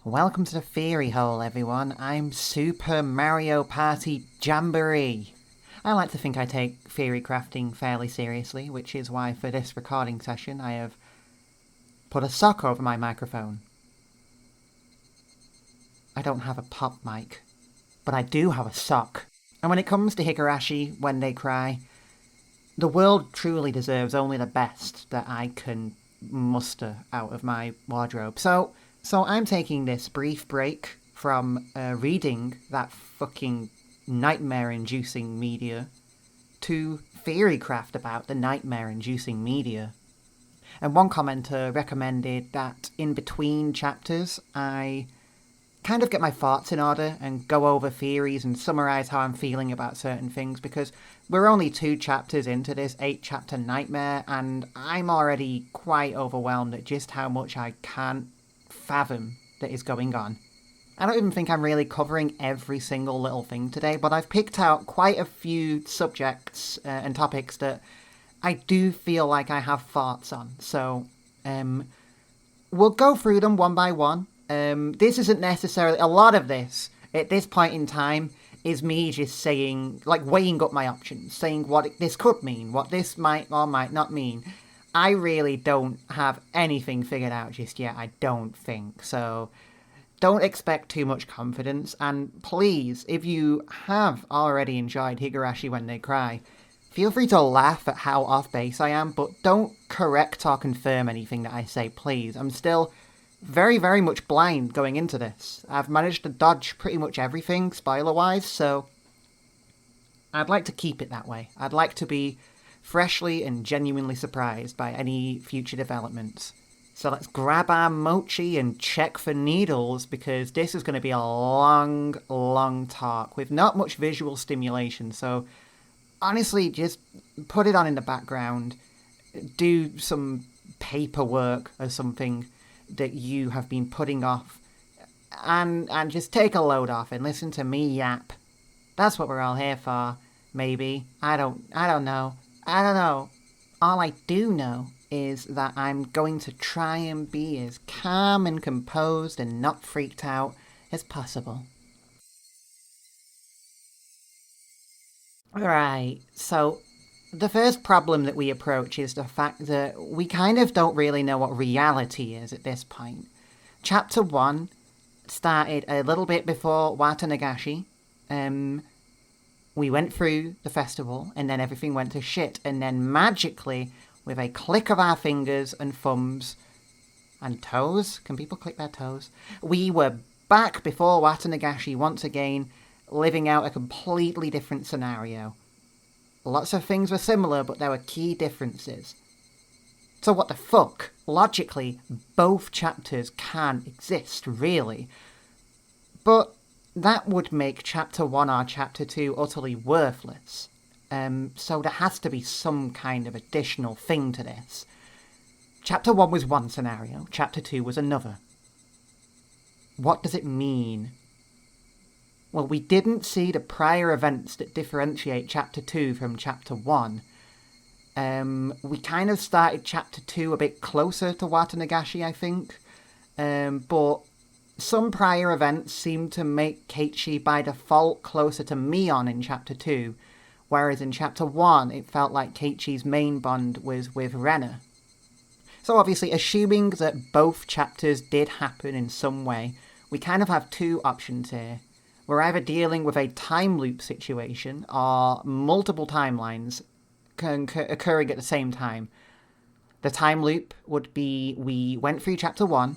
Welcome to the TheoryHole, everyone. I'm Super Mario Party Jamboree. I like to think I take theory crafting fairly seriously, which is why for this recording session I have put a sock over my microphone. I don't have a pop mic, but I do have a sock. And when it comes to Higurashi When They Cry, the world truly deserves only the best that I can muster out of my wardrobe. So I'm taking this brief break from reading that fucking nightmare-inducing media to theorycraft about the nightmare-inducing media. And one commenter recommended that in between chapters I kind of get my thoughts in order and go over theories and summarise how I'm feeling about certain things, because we're only 2 chapters into this 8-chapter nightmare and I'm already quite overwhelmed at just how much I can't fathom that is going on. I don't even think I'm really covering every single little thing today, but I've picked out quite a few subjects and topics that I do feel like I have thoughts on. So we'll go through them one by one. This isn't necessarily... A lot of this, at this point in time, is me just saying, like, weighing up my options, saying what this could mean, what this might or might not mean. I really don't have anything figured out just yet, I don't think. So don't expect too much confidence. And please, if you have already enjoyed Higurashi When They Cry, feel free to laugh at how off base I am, but don't correct or confirm anything that I say, please. I'm still very, very much blind going into this. I've managed to dodge pretty much everything, spoiler-wise, so I'd like to keep it that way. I'd like to be freshly and genuinely surprised by any future developments. So let's grab our mochi and check for needles, because this is going to be a long, long talk with not much visual stimulation. So honestly, just put it on in the background, do some paperwork or something that you have been putting off, and just take a load off and listen to me yap. That's what we're all here for, maybe. I don't know. All I do know is that I'm going to try and be as calm and composed and not freaked out as possible. Right, so the first problem that we approach is the fact that we kind of don't really know what reality is at this point. Chapter 1 started a little bit before Wata Nagashi. We went through the festival, and then everything went to shit, and then magically, with a click of our fingers and thumbs and toes, can people click their toes? We were back before Wata Nagashi once again, living out a completely different scenario. Lots of things were similar, but there were key differences. So what the fuck? Logically, both chapters can exist, really. But that would make Chapter 1 or Chapter 2 utterly worthless. So there has to be some kind of additional thing to this. Chapter 1 was one scenario, Chapter 2 was another. What does it mean? Well, we didn't see the prior events that differentiate Chapter 2 from Chapter 1. We kind of started Chapter 2 a bit closer to Wata Nagashi, I think. But some prior events seemed to make Keiichi by default closer to Mion in Chapter 2, whereas in Chapter 1 it felt like Keiichi's main bond was with Rena. So obviously, assuming that both chapters did happen in some way, we kind of have 2 options here. We're either dealing with a time loop situation or multiple timelines occurring at the same time. The time loop would be we went through Chapter 1,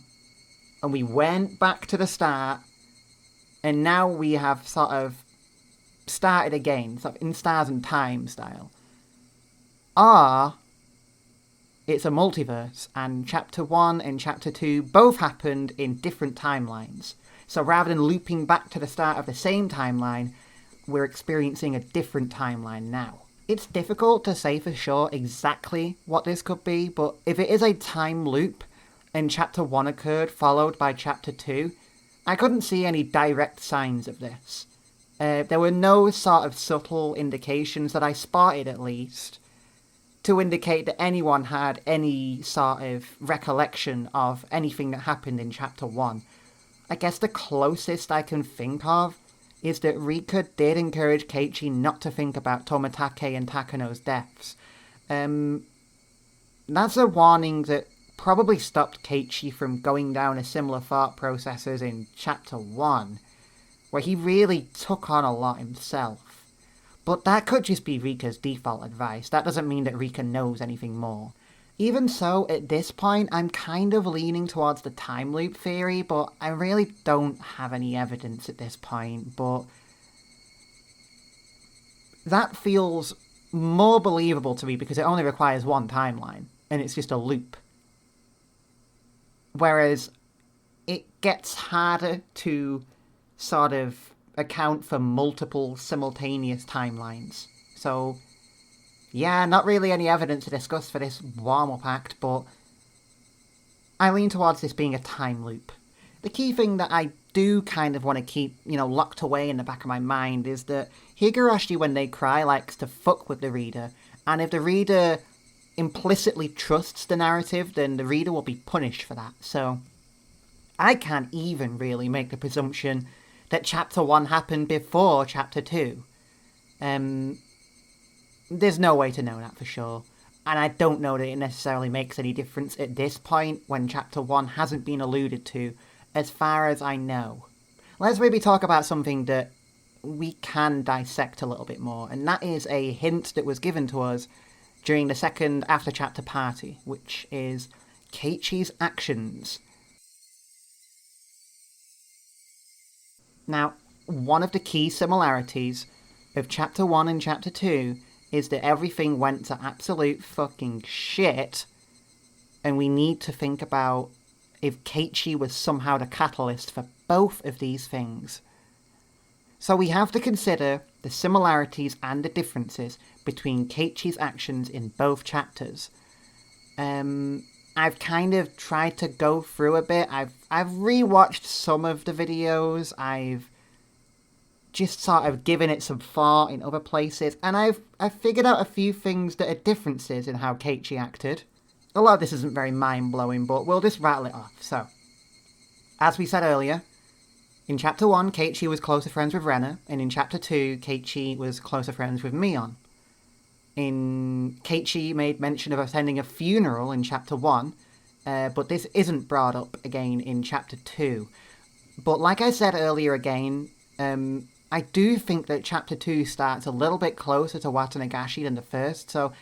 and we went back to the start, and now we have sort of started again, sort of in Stars and Time style. Or it's a multiverse, and Chapter 1 and Chapter 2 both happened in different timelines. So rather than looping back to the start of the same timeline, we're experiencing a different timeline now. It's difficult to say for sure exactly what this could be, but if it is a time loop, and Chapter 1 occurred, followed by Chapter 2, I couldn't see any direct signs of this. There were no sort of subtle indications that I spotted, at least, to indicate that anyone had any sort of recollection of anything that happened in Chapter 1. I guess the closest I can think of is that Rika did encourage Keiichi not to think about Tomitake and Takano's deaths. That's a warning that probably stopped Keiichi from going down a similar thought process as in Chapter 1, where he really took on a lot himself. But that could just be Rika's default advice. That doesn't mean that Rika knows anything more. Even so, at this point, I'm kind of leaning towards the time loop theory, but I really don't have any evidence at this point, but that feels more believable to me because it only requires one timeline, and it's just a loop. Whereas it gets harder to sort of account for multiple simultaneous timelines. So, yeah, not really any evidence to discuss for this warm-up act, but I lean towards this being a time loop. The key thing that I do kind of want to keep, locked away in the back of my mind is that Higurashi When They Cry likes to fuck with the reader, and if the reader implicitly trusts the narrative, then the reader will be punished for that. So I can't even really make the presumption that Chapter 1 happened before Chapter 2. There's no way to know that for sure. And I don't know that it necessarily makes any difference at this point when Chapter 1 hasn't been alluded to, as far as I know. Let's maybe talk about something that we can dissect a little bit more, and that is a hint that was given to us during the second after-chapter party, which is Keiichi's actions. Now, one of the key similarities of Chapter 1 and Chapter 2 is that everything went to absolute fucking shit, and we need to think about if Keiichi was somehow the catalyst for both of these things. So we have to consider the similarities and the differences between Keiichi's actions in both chapters. I've kind of tried to go through a bit. I've rewatched some of the videos. I've just sort of given it some thought in other places, and I've figured out a few things that are differences in how Keiichi acted. A lot of this isn't very mind-blowing, but we'll just rattle it off. So, as we said earlier, in Chapter 1, Keiichi was closer friends with Rena, and in Chapter 2, Keiichi was closer friends with Mion. Keiichi made mention of attending a funeral in Chapter 1, but this isn't brought up again in Chapter 2. But like I said earlier again, I do think that Chapter 2 starts a little bit closer to Watanagashi than the first, so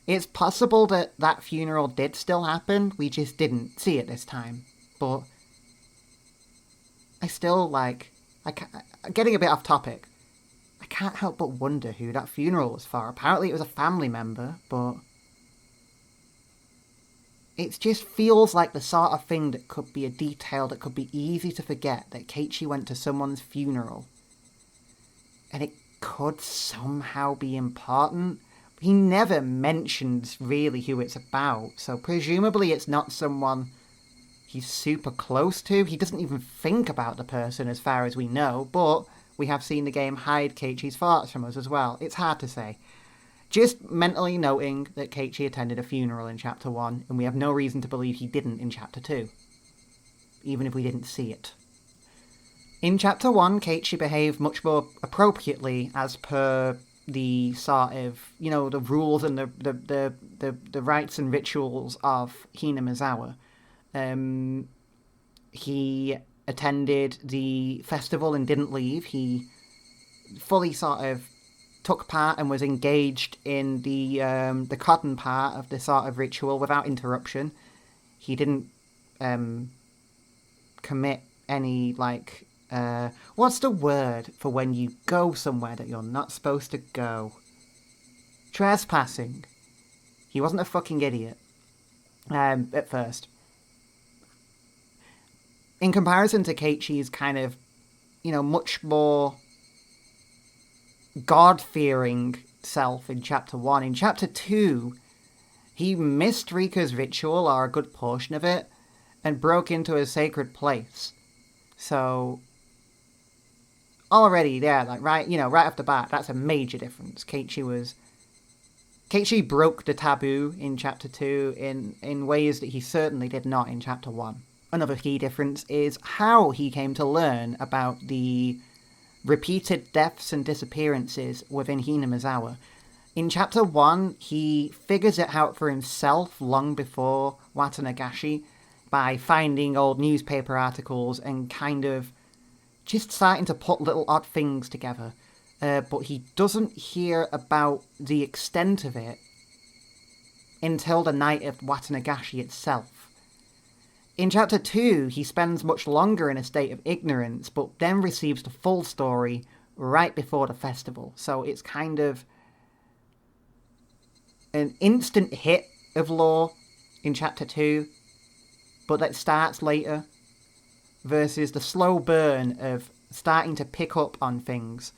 it's possible that that funeral did still happen, we just didn't see it this time. But I still, getting a bit off topic, I can't help but wonder who that funeral was for. Apparently it was a family member, but it just feels like the sort of thing that could be a detail that could be easy to forget, that Keiichi went to someone's funeral. And it could somehow be important. He never mentions really who it's about, so presumably it's not someone he's super close to. He doesn't even think about the person as far as we know, but we have seen the game hide Keiichi's thoughts from us as well. It's hard to say. Just mentally noting that Keiichi attended a funeral in Chapter 1, and we have no reason to believe he didn't in Chapter 2, even if we didn't see it. In Chapter 1, Keiichi behaved much more appropriately as per the sort of, the rules and the rites and rituals of Hinamizawa. He attended the festival and didn't leave. He fully sort of took part and was engaged in the cotton part of the sort of ritual without interruption. He didn't commit any, what's the word for when you go somewhere that you're not supposed to go? Trespassing. He wasn't a fucking idiot. At first. In comparison to Keiichi's kind of, much more God-fearing self in Chapter 1, in Chapter 2, he missed Rika's ritual, or a good portion of it, and broke into a sacred place. So, already there, right off the bat, that's a major difference. Keiichi broke the taboo in Chapter 2 in ways that he certainly did not in Chapter 1. another key difference is how he came to learn about the repeated deaths and disappearances within Hinamizawa. In Chapter 1, he figures it out for himself long before Watanagashi by finding old newspaper articles and kind of just starting to put little odd things together. But he doesn't hear about the extent of it until the night of Watanagashi itself. In Chapter 2, he spends much longer in a state of ignorance, but then receives the full story right before the festival. So it's kind of an instant hit of lore in Chapter 2, but that starts later, versus the slow burn of starting to pick up on things.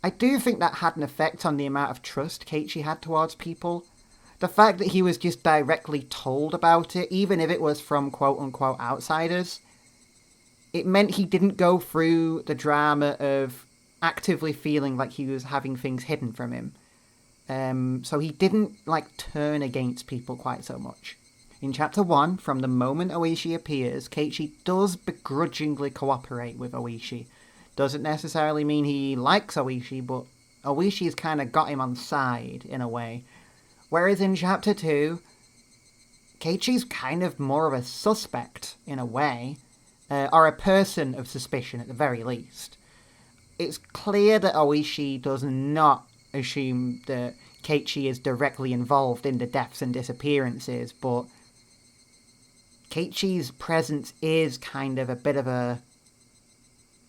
I do think that had an effect on the amount of trust Keiichi had towards people. The fact that he was just directly told about it, even if it was from quote-unquote outsiders, it meant he didn't go through the drama of actively feeling like he was having things hidden from him. So he didn't, turn against people quite so much. In Chapter 1, from the moment Ooishi appears, Keiichi does begrudgingly cooperate with Ooishi. Doesn't necessarily mean he likes Ooishi, but Oishi's kind of got him on side, in a way. Whereas in Chapter 2, Keiichi's kind of more of a suspect, in a way, or a person of suspicion at the very least. It's clear that Ooishi does not assume that Keiichi is directly involved in the deaths and disappearances, but Keiichi's presence is kind of a bit of a,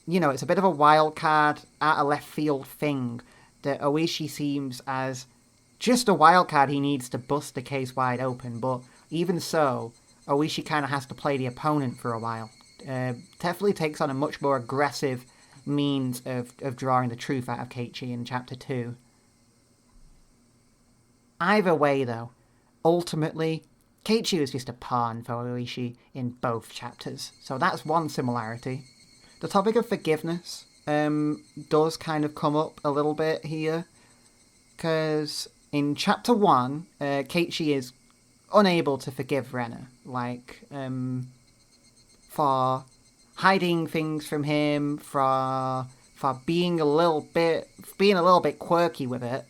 it's a bit of a wild card, out of left field thing that Ooishi seems as just a wild card he needs to bust the case wide open, but even so, Ooishi kind of has to play the opponent for a while. Definitely takes on a much more aggressive means of drawing the truth out of Keiichi in Chapter 2. Either way, though, ultimately, Keiichi was just a pawn for Ooishi in both chapters, so that's one similarity. The topic of forgiveness does kind of come up a little bit here, because in Chapter 1, Keiichi is unable to forgive Rena, for hiding things from him, for being a little bit quirky with it.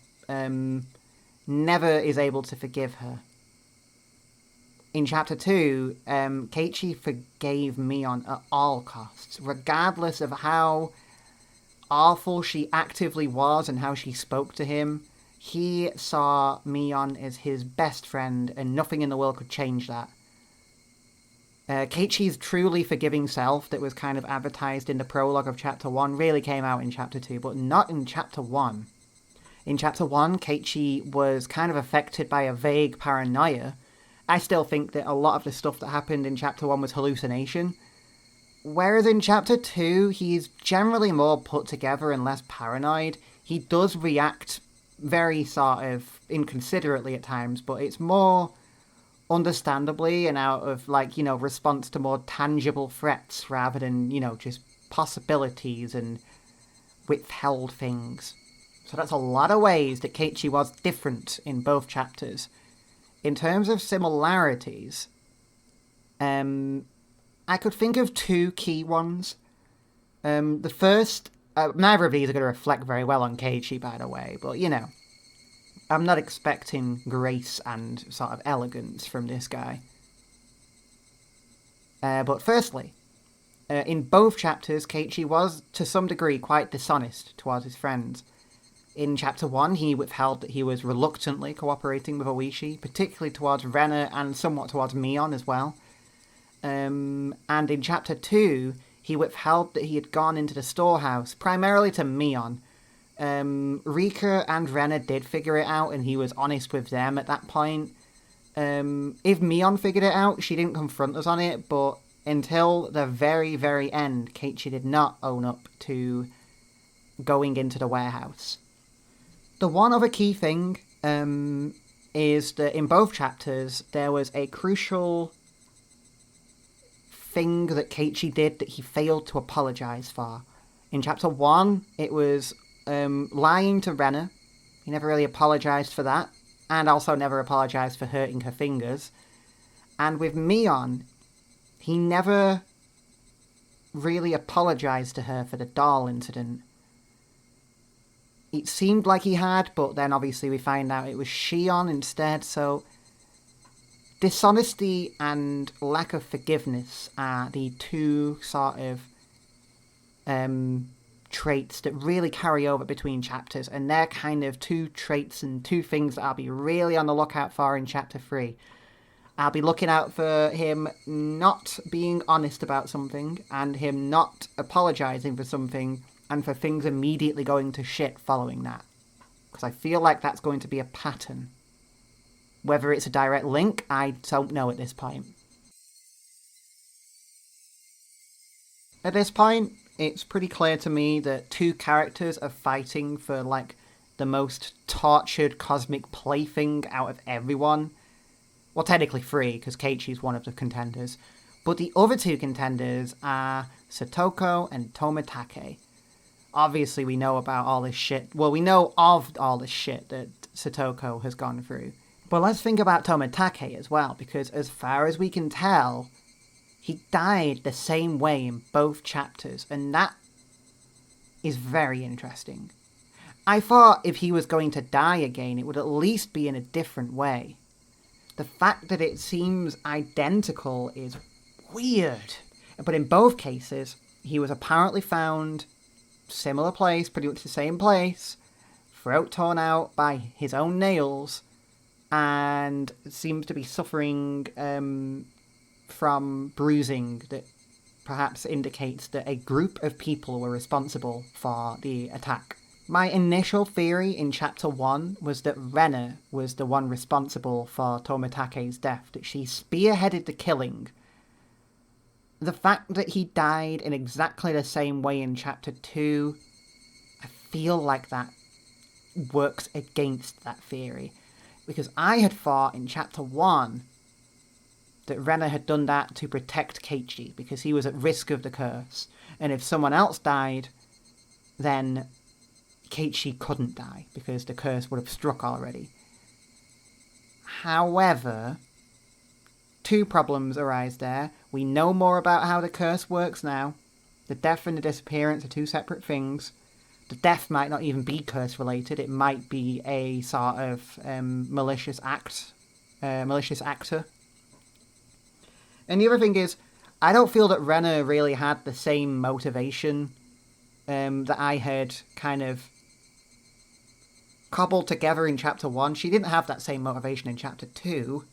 Never is able to forgive her. In Chapter 2, Keiichi forgave Mion at all costs, regardless of how awful she actively was and how she spoke to him. He saw Mion as his best friend, and nothing in the world could change that. Keiichi's truly forgiving self that was kind of advertised in the prologue of Chapter 1 really came out in Chapter 2, but not in Chapter 1. In Chapter 1, Keiichi was kind of affected by a vague paranoia. I still think that a lot of the stuff that happened in Chapter 1 was hallucination. Whereas in Chapter 2, he's generally more put together and less paranoid. He does react very sort of inconsiderately at times, but it's more understandably and out of, response to more tangible threats rather than, just possibilities and withheld things. So that's a lot of ways that Keiichi was different in both chapters. In terms of similarities, I could think of two key ones. The first, neither of these are going to reflect very well on Keiichi, by the way, but, I'm not expecting grace and sort of elegance from this guy. But firstly, in both chapters, Keiichi was, to some degree, quite dishonest towards his friends. In Chapter 1, he withheld that he was reluctantly cooperating with Ooishi, particularly towards Rena and somewhat towards Mion as well. And in Chapter 2, he withheld that he had gone into the storehouse, primarily to Mion. Rika and Rena did figure it out, and he was honest with them at that point. If Mion figured it out, she didn't confront us on it, but until the very, very end, Keiichi did not own up to going into the warehouse. The one other key thing is that in both chapters, there was a crucial thing that Keiichi did that he failed to apologise for. In Chapter 1, it was lying to Rena. He never really apologised for that, and also never apologised for hurting her fingers. And with Mion, He never really apologised to her for the doll incident. It seemed like he had, but then obviously we find out it was Shion instead, so dishonesty and lack of forgiveness are the two sort of traits that really carry over between chapters, and they're kind of two traits and two things that I'll be really on the lookout for in chapter 3. I'll be looking out for him not being honest about something, and him not apologising for something, and for things immediately going to shit following that. Because I feel like that's going to be a pattern. Whether it's a direct link, I don't know at this point. At this point, it's pretty clear to me that two characters are fighting for, like, the most tortured cosmic plaything out of everyone. Well, technically 3, because Keiichi's one of the contenders. But the other two contenders are Satoko and Tomitake. Obviously, we know about all this shit. Well, we know of all this shit that Satoko has gone through. But let's think about Tomitake as well, because as far as we can tell, he died the same way in both chapters, and that is very interesting. I thought if he was going to die again, it would at least be in a different way. The fact that it seems identical is weird. But in both cases, he was apparently found similar place, pretty much the same place, throat torn out by his own nails, and seems to be suffering from bruising that perhaps indicates that a group of people were responsible for the attack. My initial theory in chapter 1 was that Rena was the one responsible for Tomitake's death, that she spearheaded the killing. The fact that he died in exactly the same way in chapter 2, I feel like that works against that theory. Because I had thought in chapter 1 that Rena had done that to protect Keiichi, because he was at risk of the curse. And if someone else died, then Keiichi couldn't die, because the curse would have struck already. However, two problems arise there. We know more about how the curse works now. The death and the disappearance are two separate things. The death might not even be curse-related. It might be a sort of malicious actor. And the other thing is, I don't feel that Rena really had the same motivation that I had kind of cobbled together in chapter 1. She didn't have that same motivation in chapter 2.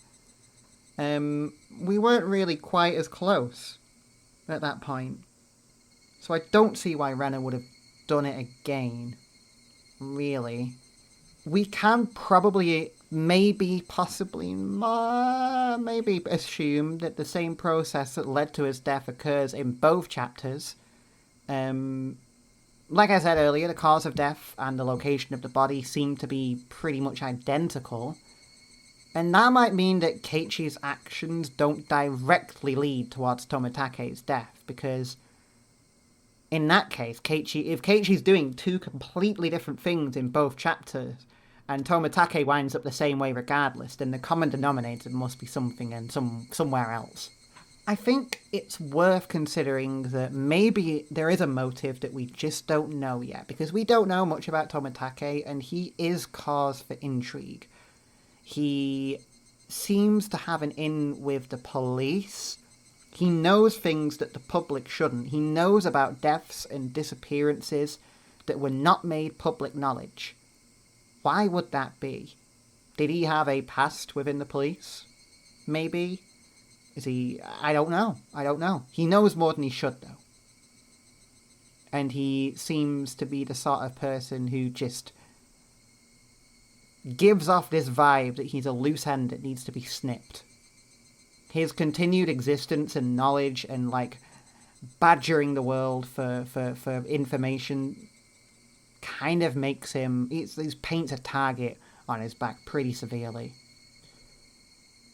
We weren't really quite as close at that point. So I don't see why Rena would have done it again, really. We can probably, maybe assume that the same process that led to his death occurs in both chapters. Like I said earlier, the cause of death and the location of the body seem to be pretty much identical. And that might mean that Keiichi's actions don't directly lead towards Tomitake's death, because in that case, if Keiichi's doing two completely different things in both chapters, and Tomitake winds up the same way regardless, then the common denominator must be something and somewhere else. I think it's worth considering that maybe there is a motive that we just don't know yet, because we don't know much about Tomitake, and he is cause for intrigue. He seems to have an in with the police. He knows things that the public shouldn't. He knows about deaths and disappearances that were not made public knowledge. Why would that be? Did he have a past within the police? Maybe? Is he... I don't know. He knows more than he should, though. And he seems to be the sort of person who just gives off this vibe that he's a loose end that needs to be snipped. His continued existence and knowledge and, like, badgering the world for information kind of makes him... He paints a target on his back pretty severely.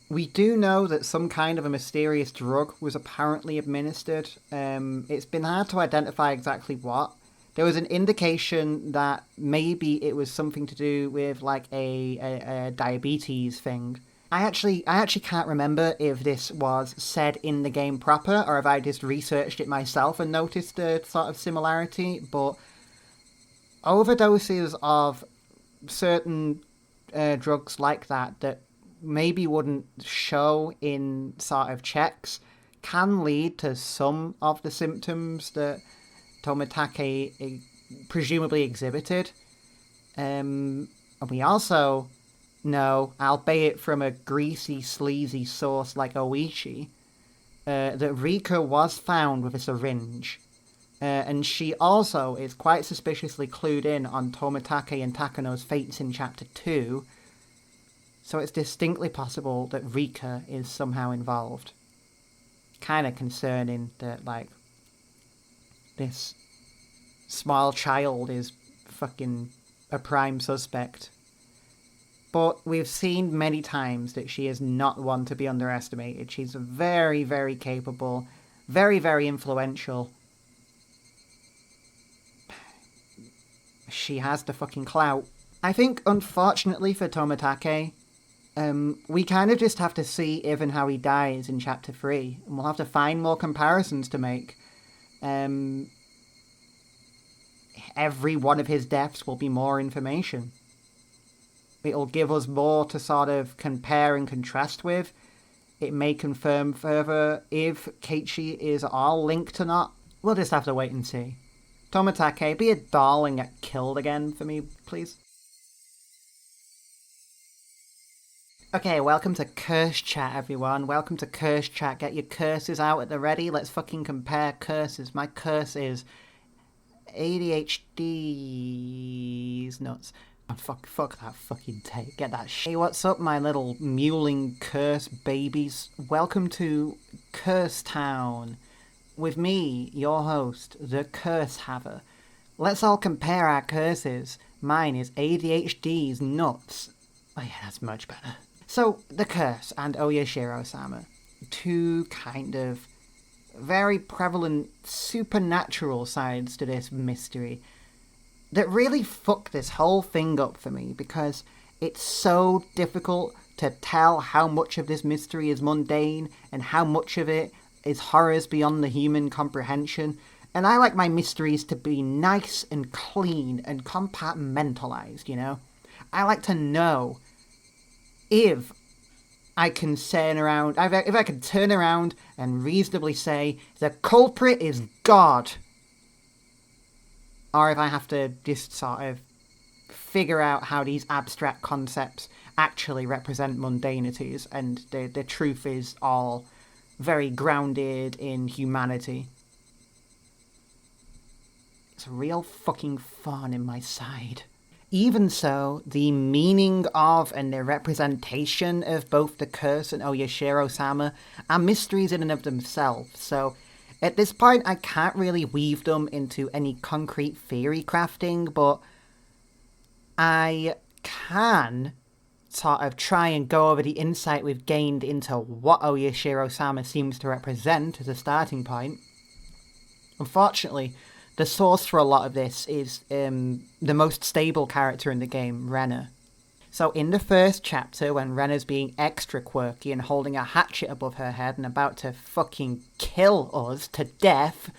We do know that some kind of a mysterious drug was apparently administered. It's been hard to identify exactly what. There was an indication that maybe it was something to do with, like, a diabetes thing. I actually can't remember if this was said in the game proper or if I just researched it myself and noticed a sort of similarity, but overdoses of certain drugs like that maybe wouldn't show in sort of checks can lead to some of the symptoms that Tomitake presumably exhibited. And we also know, albeit from a greasy, sleazy source like Ooishi, that Rika was found with a syringe. And she also is quite suspiciously clued in on Tomitake and Takano's fates in Chapter 2, so it's distinctly possible that Rika is somehow involved. Kind of concerning that, like, this small child is fucking a prime suspect. But we've seen many times that she is not one to be underestimated. She's very, very capable, very, very influential. She has the fucking clout. I think, unfortunately for Tomitake, we kind of just have to see if and how he dies in Chapter 3. And we'll have to find more comparisons to make. Every one of his deaths will be more information. It'll give us more to sort of compare and contrast with. It may confirm further if Keiichi is all linked or not. We'll just have to wait and see. Tomitake, be a doll and get killed again for me, please. Okay, welcome to Curse Chat, everyone. Welcome to Curse Chat. Get your curses out at the ready. Let's fucking compare curses. My curse is ADHD's nuts. Oh, fuck that fucking take. Get that shit. Hey, what's up, my little mewling curse babies? Welcome to Curse Town. With me, your host, the Curse Haver. Let's all compare our curses. Mine is ADHD's nuts. Oh yeah, that's much better. So, the Curse and Oyashiro-Sama. Two kind of very prevalent supernatural sides to this mystery that really fuck this whole thing up for me, because it's so difficult to tell how much of this mystery is mundane and how much of it is horrors beyond the human comprehension. And I like my mysteries to be nice and clean and compartmentalized, you know? I like to know if I can turn around, if I can turn around and reasonably say the culprit is God. Or if I have to just sort of figure out how these abstract concepts actually represent mundanities and the truth is all very grounded in humanity. It's a real fucking thorn in my side. Even so, the meaning of and the representation of both the Curse and Oyashiro-Sama are mysteries in and of themselves, so at this point I can't really weave them into any concrete theory crafting, but I can sort of try and go over the insight we've gained into what Oyashiro-Sama seems to represent as a starting point. Unfortunately, the source for a lot of this is the most stable character in the game, Rena. So in the first chapter, when Rena's being extra quirky and holding a hatchet above her head and about to fucking kill us to death,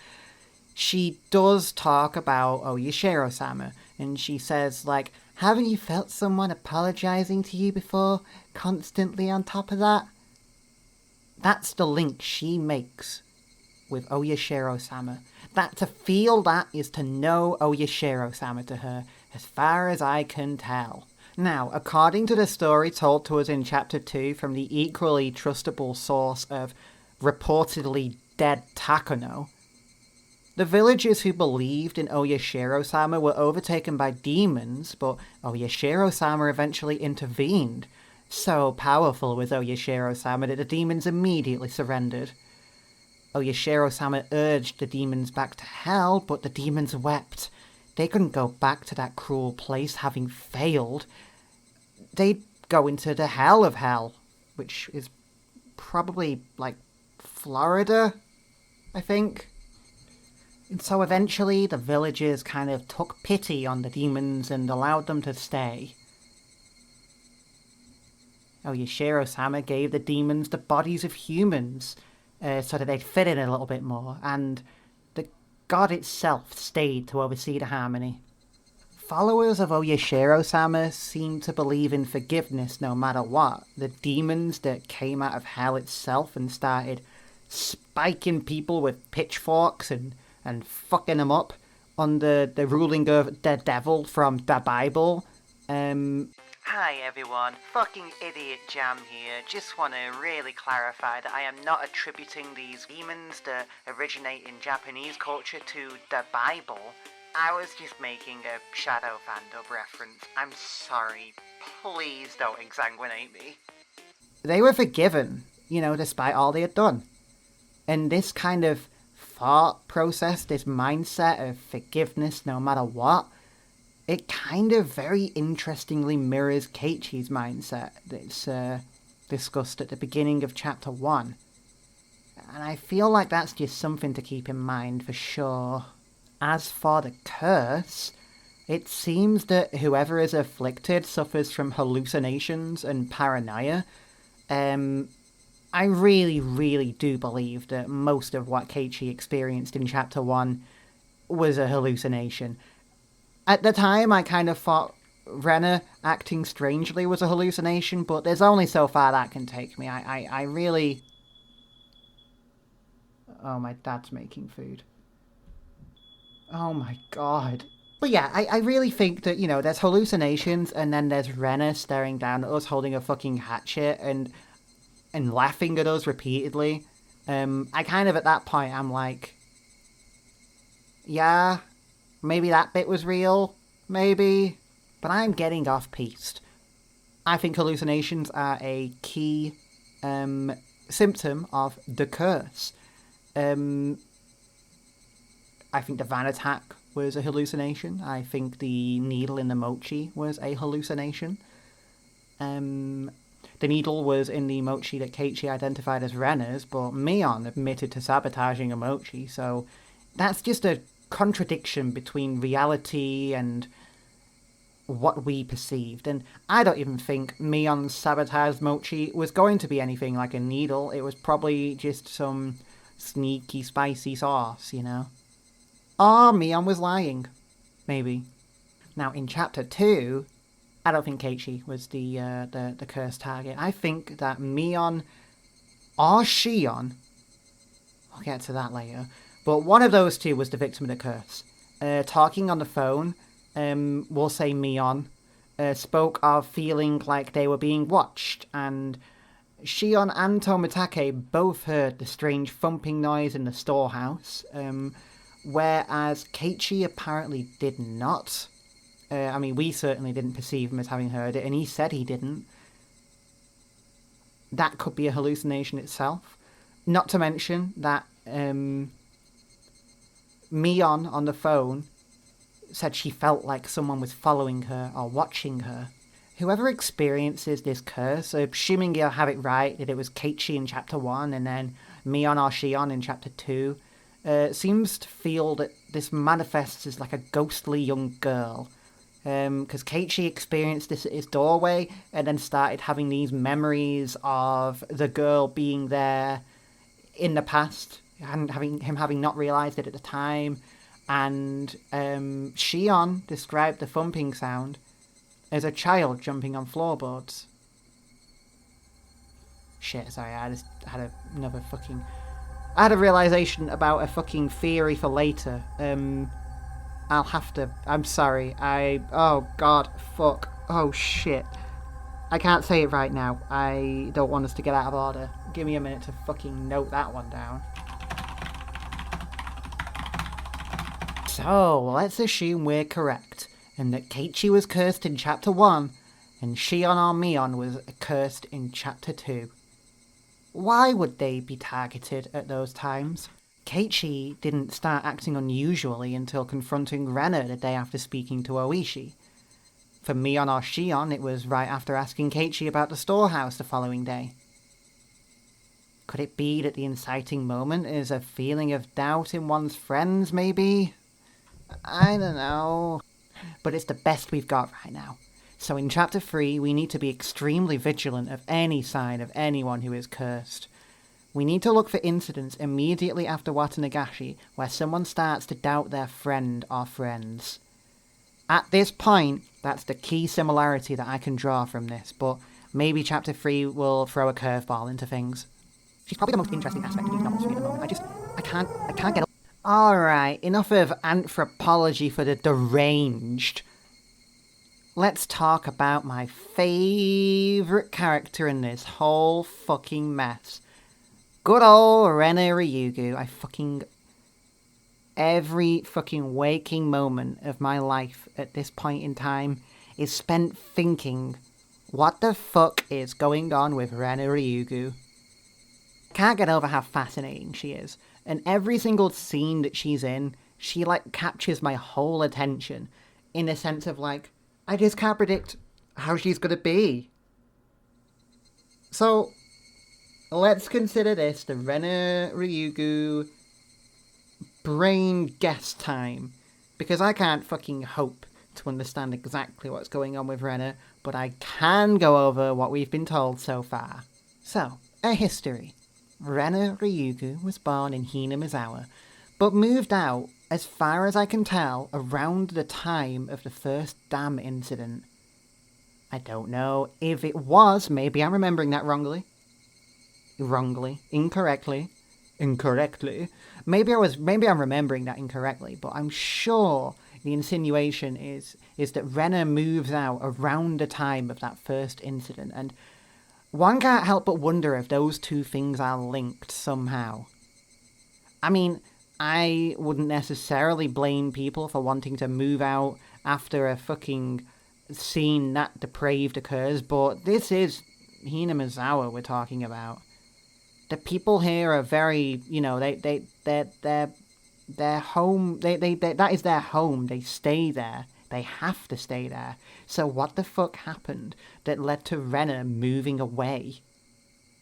she does talk about Oyashiro-Sama, and she says, like, haven't you felt someone apologising to you before, constantly on top of that? That's the link she makes with Oyashiro-Sama. That to feel that is to know Oyashiro-Sama to her, as far as I can tell. Now, according to the story told to us in Chapter 2 from the equally trustable source of reportedly dead Takano, the villagers who believed in Oyashiro-Sama were overtaken by demons, but Oyashiro-Sama eventually intervened. So powerful was Oyashiro-Sama that the demons immediately surrendered. Oyashiro-Sama urged the demons back to hell, but the demons wept. They couldn't go back to that cruel place having failed. They'd go into the hell of hell, which is probably, like, Florida, I think. And so eventually the villagers kind of took pity on the demons and allowed them to stay. Oyashiro-Sama gave the demons the bodies of humans so that they'd fit in a little bit more, and the god itself stayed to oversee the harmony. Followers of Oyashiro-Sama seem to believe in forgiveness no matter what. The demons that came out of hell itself and started spiking people with pitchforks and fucking them up under the ruling of the devil from the Bible. Hi everyone, fucking Idiot Jam here. Just want to really clarify that I am not attributing these demons that originate in Japanese culture to the Bible. I was just making a Shadow fandom reference. I'm sorry. Please don't exsanguinate me. They were forgiven, despite all they had done. And this kind of thought process, this mindset of forgiveness no matter what, it kind of very interestingly mirrors Keiichi's mindset that's discussed at the beginning of chapter 1. And I feel like that's just something to keep in mind for sure. As for the curse, it seems that whoever is afflicted suffers from hallucinations and paranoia. I really, really do believe that most of what Keiichi experienced in chapter 1 was a hallucination. At the time, I kind of thought Rena acting strangely was a hallucination, but there's only so far that can take me. I really... Oh, my dad's making food. Oh my god. But yeah, I really think that, there's hallucinations, and then there's Rena staring down at us holding a fucking hatchet and laughing at us repeatedly. I kind of, at that point, I'm like... Yeah, maybe that bit was real, maybe. But I'm getting off-piste. I think hallucinations are a key symptom of the curse. I think the van attack was a hallucination. I think the needle in the mochi was a hallucination. The needle was in the mochi that Keiichi identified as Rena's, but Mion admitted to sabotaging a mochi, so that's just a contradiction between reality and what we perceived. And I don't even think Mion's sabotaged mochi was going to be anything like a needle. It was probably just some sneaky, spicy sauce, Or Mion was lying. Maybe. Now, in chapter 2, I don't think Keiichi was the cursed target. I think that Mion or Shion, I'll get to that later, but one of those two was the victim of the curse. Talking on the phone, we'll say Mion, spoke of feeling like they were being watched, and Shion and Tomitake both heard the strange thumping noise in the storehouse, whereas Keiichi apparently did not. We certainly didn't perceive him as having heard it, and he said he didn't. That could be a hallucination itself. Not to mention that Mion on the phone said she felt like someone was following her or watching her. Whoever experiences this curse, assuming you'll have it right, that it was Keiichi in chapter 1 and then Mion or Shion in chapter 2, seems to feel that this manifests as like a ghostly young girl. Because Keiichi experienced this at his doorway and then started having these memories of the girl being there in the past, and having not realised it at the time. And Shion described the thumping sound as a child jumping on floorboards. Shit, sorry, I just had I had a realisation about a fucking theory for later. I'm sorry, oh god, fuck, oh shit. I can't say it right now. I don't want us to get out of order. Give me a minute to fucking note that one down. So, let's assume we're correct, and that Keiichi was cursed in chapter 1, and Shion or Mion was cursed in chapter 2. Why would they be targeted at those times? Keiichi didn't start acting unusually until confronting Rena the day after speaking to Ooishi. For Mion or Shion, it was right after asking Keiichi about the storehouse the following day. Could it be that the inciting moment is a feeling of doubt in one's friends, maybe? I don't know. But it's the best we've got right now. So in Chapter 3, we need to be extremely vigilant of any sign of anyone who is cursed. We need to look for incidents immediately after Watanagashi where someone starts to doubt their friend or friends. At this point, that's the key similarity that I can draw from this, but maybe Chapter 3 will throw a curveball into things. She's probably the most interesting aspect of these novels for me at the moment. I can't get... Alright, enough of anthropology for the deranged. Let's talk about my favourite character in this whole fucking mess. Good old Rena Ryugu. Every fucking waking moment of my life at this point in time is spent thinking, what the fuck is going on with Rena Ryugu? Can't get over how fascinating she is. And every single scene that she's in, she captures my whole attention. In a sense of I just can't predict how she's gonna be. So, let's consider this the Rena Ryugu brain guess time. Because I can't fucking hope to understand exactly what's going on with Rena, but I can go over what we've been told so far. So, a history. Rena Ryugu was born in Hinamizawa, but moved out, as far as I can tell, around the time of the first dam incident. I don't know if it was, maybe I'm remembering that wrongly. Incorrectly. Maybe I'm remembering that incorrectly, but I'm sure the insinuation is that Rena moves out around the time of that first incident, and one can't help but wonder if those two things are linked somehow. I mean, I wouldn't necessarily blame people for wanting to move out after a fucking scene that depraved occurs, but this is Hinamizawa we're talking about. The people here are very, they're home, that is their home, they stay there, they have to stay there. So what the fuck happened that led to Rena moving away?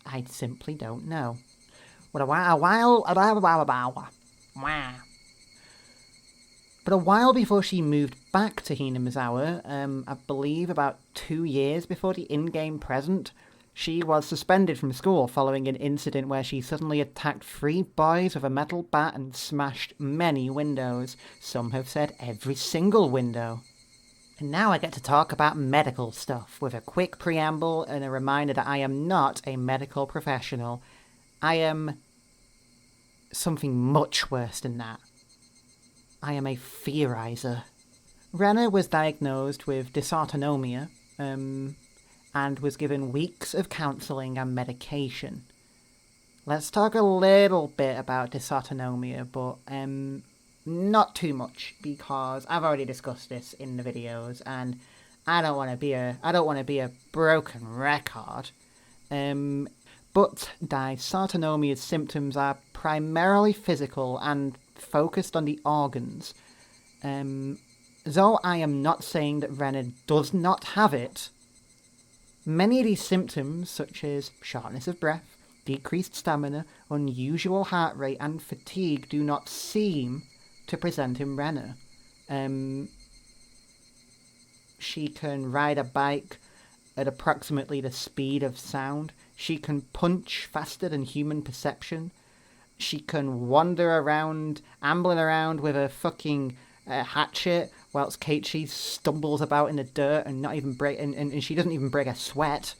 I simply don't know. But a while before she moved back to Hinamizawa, I believe about 2 years before the in-game present, she was suspended from school following an incident where she suddenly attacked 3 boys with a metal bat and smashed many windows. Some have said every single window. And now I get to talk about medical stuff, with a quick preamble and a reminder that I am not a medical professional. I am something much worse than that. I am a theorizer. Rena was diagnosed with dysautonomia, and was given weeks of counselling and medication. Let's talk a little bit about dysautonomia, but not too much, because I've already discussed this in the videos, and I don't want to be a broken record. But dysautonomia's symptoms are primarily physical and focused on the organs. Though I am not saying that Rena does not have it, many of these symptoms, such as shortness of breath, decreased stamina, unusual heart rate, and fatigue, do not seem to present in Rena. She can ride a bike at approximately the speed of sound. She can punch faster than human perception. She can wander around, ambling around with a fucking hatchet, whilst Keiichi stumbles about in the dirt and and she doesn't even break a sweat.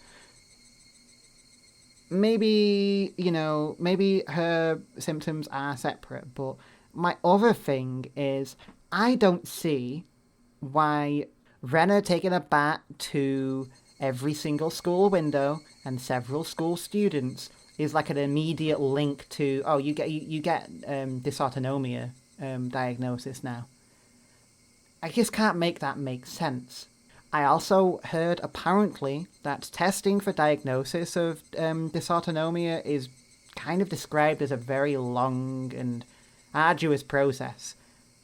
Maybe her symptoms are separate, but my other thing is I don't see why Rena taking a bat to every single school window and several school students is like an immediate link to, oh, you get dysautonomia diagnosis now. I just can't make that make sense. I also heard apparently that testing for diagnosis of dysautonomia is kind of described as a very long and arduous process,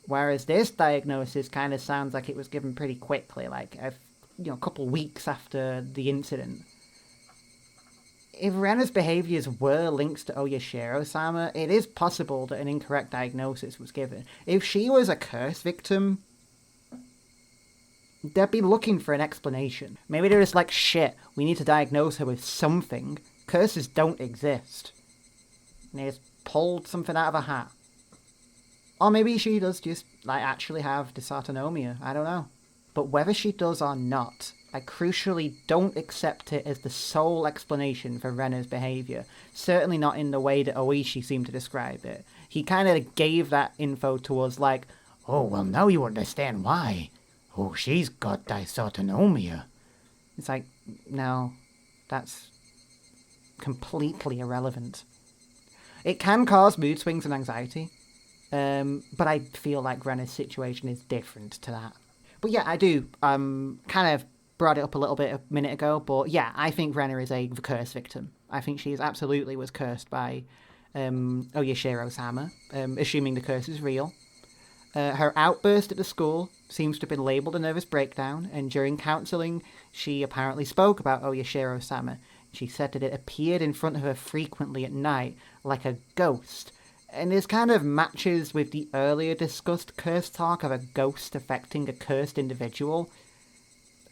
whereas this diagnosis kind of sounds like it was given pretty quickly, like a couple weeks after the incident. If Rena's behaviours were linked to Oyashiro-Sama, it is possible that an incorrect diagnosis was given. If she was a curse victim, they'd be looking for an explanation. Maybe they're just like, shit, we need to diagnose her with something. Curses don't exist. And they just pulled something out of a hat. Or maybe she does just, like, actually have dysautonomia. I don't know. But whether she does or not, I crucially don't accept it as the sole explanation for Rena's behaviour. Certainly not in the way that Ooishi seemed to describe it. He kind of gave that info to us like, oh, well, now you understand why. Oh, she's got dysautonomia. It's like, no, that's completely irrelevant. It can cause mood swings and anxiety, but I feel like Rena's situation is different to that. But yeah, I do kind of brought it up a little bit a minute ago, but yeah, I think Rena is a curse victim. I think she absolutely was cursed by Oyashiro-Sama, assuming the curse is real. Her outburst at the school seems to have been labelled a nervous breakdown, and during counselling, she apparently spoke about Oyashiro-Sama. She said that it appeared in front of her frequently at night, like a ghost. And this kind of matches with the earlier discussed curse talk of a ghost affecting a cursed individual.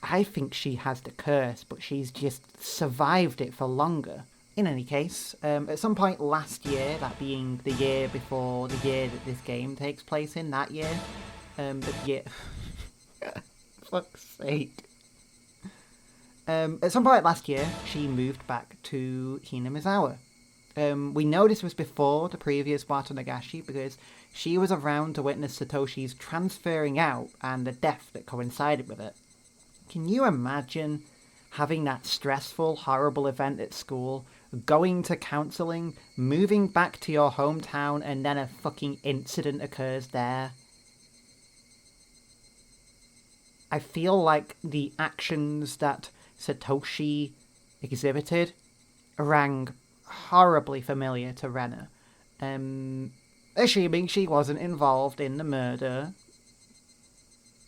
I think she has the curse, but she's just survived it for longer. In any case, at some point last year, that being the year before the year that this game takes place in, that year, fuck's sake. At some point last year, she moved back to Hinamizawa. We know this was before the previous Wataru Nagashi because she was around to witness Satoshi's transferring out and the death that coincided with it. Can you imagine having that stressful, horrible event at school, going to counselling, moving back to your hometown, and then a fucking incident occurs there? I feel like the actions that Satoshi exhibited rang horribly familiar to Rena. Assuming she wasn't involved in the murder.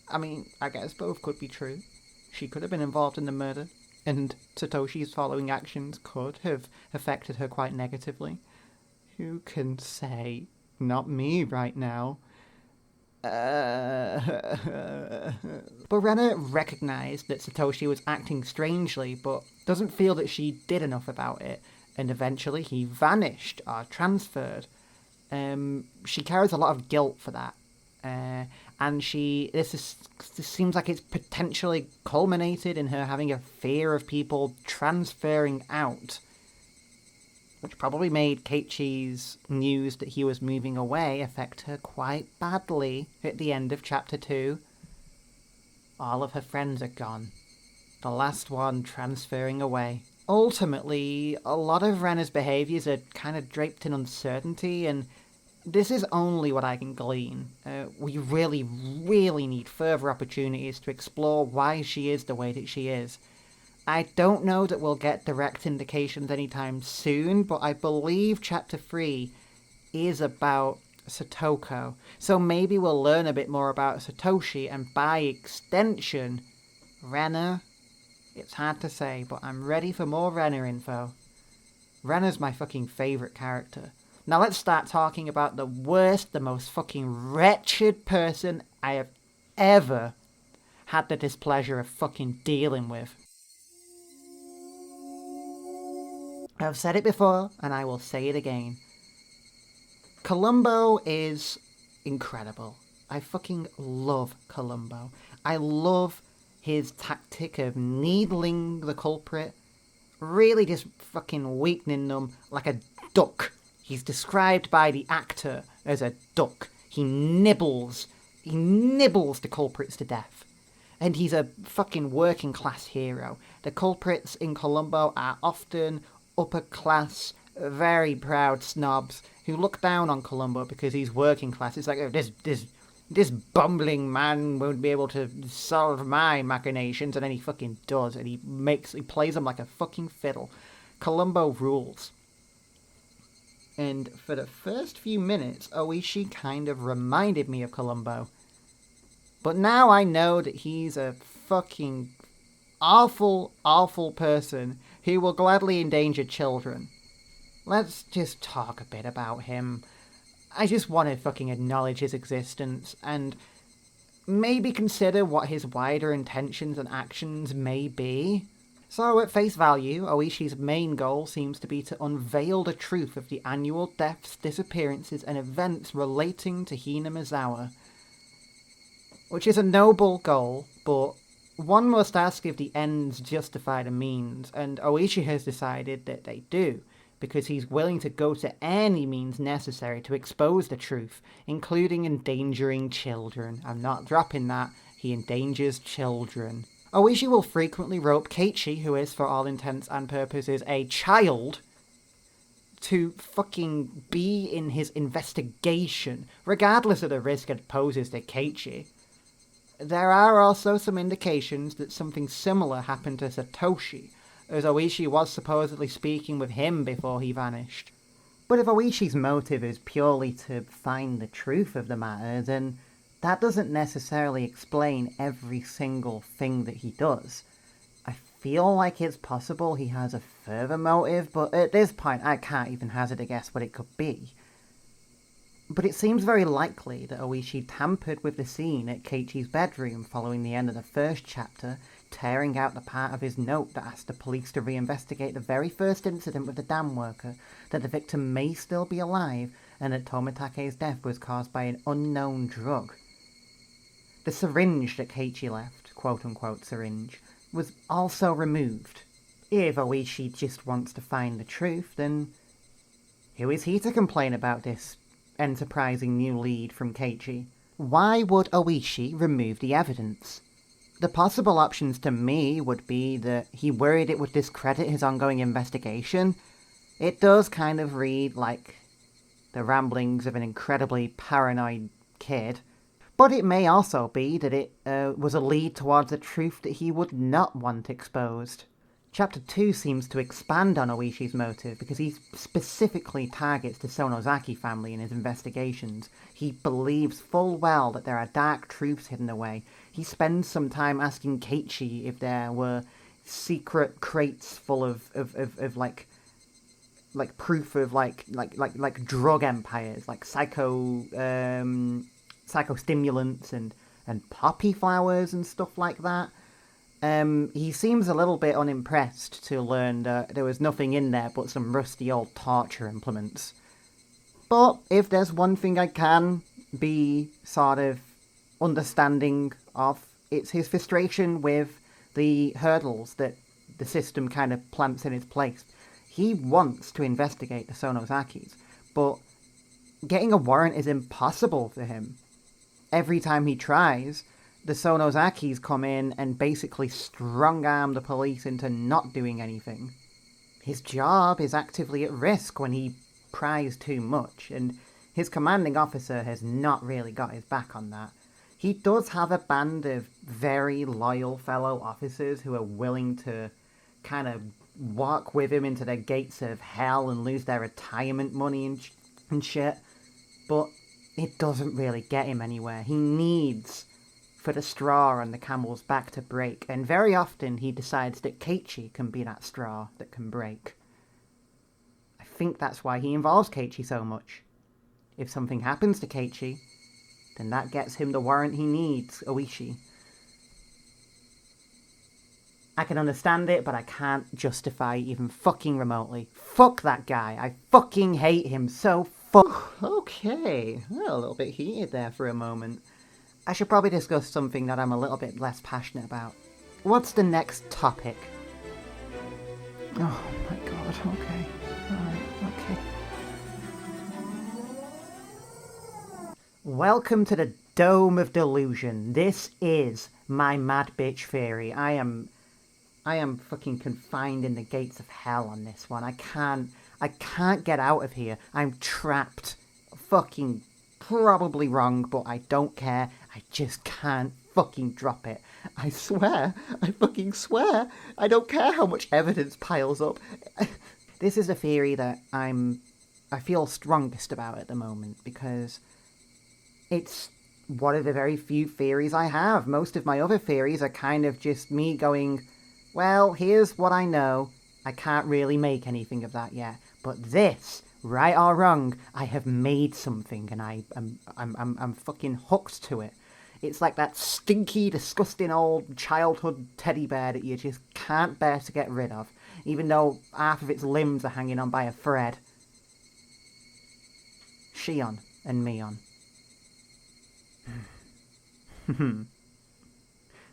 I mean, I guess both could be true. She could have been involved in the murder, and Satoshi's following actions could have affected her quite negatively. Who can say? Not me right now. But Rena recognised that Satoshi was acting strangely, but doesn't feel that she did enough about it, and eventually he vanished or transferred. She carries a lot of guilt for that. And this seems like it's potentially culminated in her having a fear of people transferring out, which probably made Keiichi's news that he was moving away affect her quite badly at the end of Chapter 2. All of her friends are gone. The last one transferring away. Ultimately, a lot of Rena's behaviours are kind of draped in uncertainty, and this is only what I can glean. We really, really need further opportunities to explore why she is the way that she is. I don't know that we'll get direct indications anytime soon, but I believe Chapter 3 is about Satoko. So maybe we'll learn a bit more about Satoshi, and by extension, Rena. It's hard to say, but I'm ready for more Rena info. Rena's my fucking favourite character. Now let's start talking about the worst, the most fucking wretched person I have ever had the displeasure of fucking dealing with. I've said it before, and I will say it again. Columbo is incredible. I fucking love Columbo. I love his tactic of needling the culprit, really just fucking weakening them like a duck. He's described by the actor as a duck. He nibbles the culprits to death. And he's a fucking working class hero. The culprits in Columbo are often upper class, very proud snobs who look down on Columbo because he's working class. It's like, oh, this bumbling man won't be able to solve my machinations, and then he fucking does, and he plays them like a fucking fiddle. Columbo rules. And for the first few minutes, Ooishi kind of reminded me of Columbo. But now I know that he's a fucking awful, awful person who will gladly endanger children. Let's just talk a bit about him. I just want to fucking acknowledge his existence, and maybe consider what his wider intentions and actions may be. So, at face value, Ooishi's main goal seems to be to unveil the truth of the annual deaths, disappearances, and events relating to Hina Misawa. Which is a noble goal, but one must ask if the ends justify the means, and Ooishi has decided that they do, because he's willing to go to any means necessary to expose the truth, including endangering children. I'm not dropping that. He endangers children. Ooishi will frequently rope Keiichi, who is, for all intents and purposes, a child, to fucking be in his investigation, regardless of the risk it poses to Keiichi. There are also some indications that something similar happened to Satoshi, as Ooishi was supposedly speaking with him before he vanished. But if Oishi's motive is purely to find the truth of the matter, then that doesn't necessarily explain every single thing that he does. I feel like it's possible he has a further motive, but at this point I can't even hazard a guess what it could be. But it seems very likely that Ooishi tampered with the scene at Keiichi's bedroom following the end of the first chapter, tearing out the part of his note that asked the police to reinvestigate the very first incident with the dam worker, that the victim may still be alive, and that Tomitake's death was caused by an unknown drug. The syringe that Keiichi left, quote-unquote syringe, was also removed. If Ooishi just wants to find the truth, then who is he to complain about this enterprising new lead from Keiichi? Why would Ooishi remove the evidence? The possible options to me would be that he worried it would discredit his ongoing investigation. It does kind of read like the ramblings of an incredibly paranoid kid. But it may also be that it was a lead towards a truth that he would not want exposed. Chapter 2 seems to expand on Oishi's motive because he specifically targets the Sonozaki family in his investigations. He believes full well that there are dark truths hidden away. He spends some time asking Keiichi if there were secret crates full of proof of like drug empires, like psychostimulants and poppy flowers and stuff like that. He seems a little bit unimpressed to learn that there was nothing in there but some rusty old torture implements. But if there's one thing I can be sort of understanding of, it's his frustration with the hurdles that the system kind of plants in its place. He wants to investigate the Sonozakis, but getting a warrant is impossible for him. Every time he tries, the Sonozakis come in and basically strong-arm the police into not doing anything. His job is actively at risk when he pries too much, and his commanding officer has not really got his back on that. He does have a band of very loyal fellow officers who are willing to kind of walk with him into the gates of hell and lose their retirement money and shit, but it doesn't really get him anywhere. He needs for the straw on the camel's back to break, and very often he decides that Keiichi can be that straw that can break. I think that's why he involves Keiichi so much. If something happens to Keiichi, then that gets him the warrant he needs, Ooishi. I can understand it, but I can't justify even fucking remotely. Fuck that guy. I fucking hate him so Okay, a little bit heated there for a moment. I should probably discuss something that I'm a little bit less passionate about. What's the next topic? Oh my god, okay. Alright, okay. Welcome to the Dome of Delusion. This is my mad bitch theory. I am fucking confined in the gates of hell on this one. I can't get out of here. I'm trapped. Fucking probably wrong, but I don't care. I just can't fucking drop it. I swear. I fucking swear. I don't care how much evidence piles up. This is a theory that I feel strongest about at the moment, because it's one of the very few theories I have. Most of my other theories are kind of just me going, well, here's what I know. I can't really make anything of that yet. But this, right or wrong, I have made something, and I'm fucking hooked to it. It's like that stinky, disgusting old childhood teddy bear that you just can't bear to get rid of, even though half of its limbs are hanging on by a thread. Shion and Mion.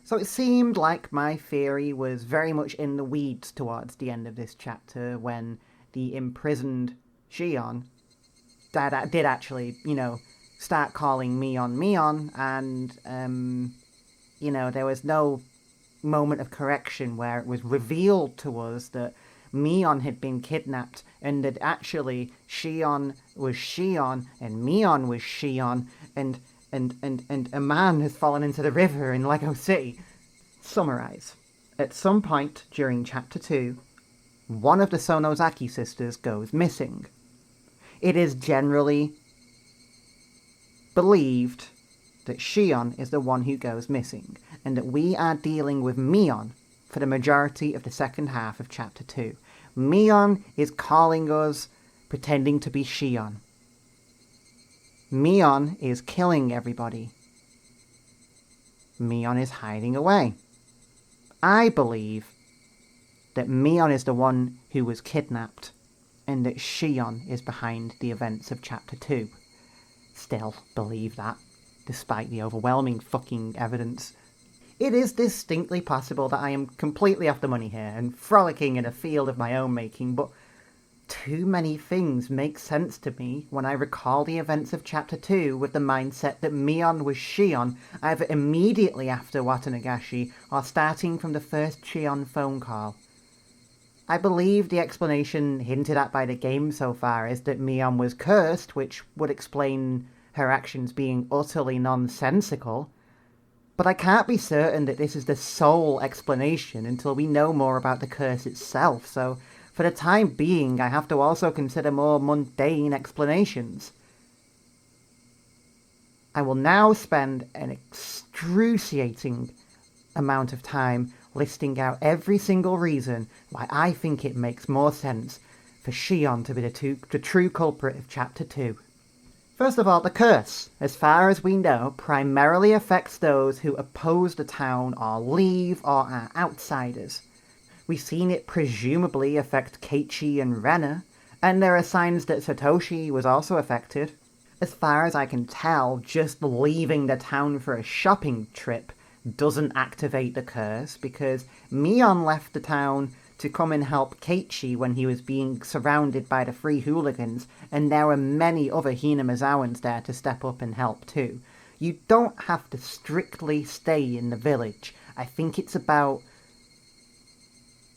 So it seemed like my theory was very much in the weeds towards the end of this chapter when the imprisoned Shion did actually, start calling Mion, and, there was no moment of correction where it was revealed to us that Mion had been kidnapped and that actually Shion was Shion and Mion was Shion and a man has fallen into the river in Lego City. Summarize. At some point during Chapter 2, one of the Sonozaki sisters goes missing. It is generally believed that Shion is the one who goes missing, and that we are dealing with Mion for the majority of the second half of Chapter 2. Mion is calling us, pretending to be Shion. Mion is killing everybody. Mion is hiding away. I believe that Mion is the one who was kidnapped, and that Shion is behind the events of Chapter 2. Still believe that, despite the overwhelming fucking evidence. It is distinctly possible that I am completely off the money here, and frolicking in a field of my own making, but too many things make sense to me when I recall the events of Chapter 2 with the mindset that Mion was Shion either immediately after Watanagashi or starting from the first Shion phone call. I believe the explanation hinted at by the game so far is that Mion was cursed, which would explain her actions being utterly nonsensical, but I can't be certain that this is the sole explanation until we know more about the curse itself, so for the time being, I have to also consider more mundane explanations. I will now spend an excruciating amount of time listing out every single reason why I think it makes more sense for Shion to be the true culprit of Chapter 2. First of all, the curse, as far as we know, primarily affects those who oppose the town or leave or are outsiders. We've seen it presumably affect Keiichi and Rena, and there are signs that Satoshi was also affected. As far as I can tell, just leaving the town for a shopping trip doesn't activate the curse, because Mion left the town to come and help Keiichi when he was being surrounded by the three hooligans, and there were many other Hinamazawans there to step up and help too. You don't have to strictly stay in the village. I think it's about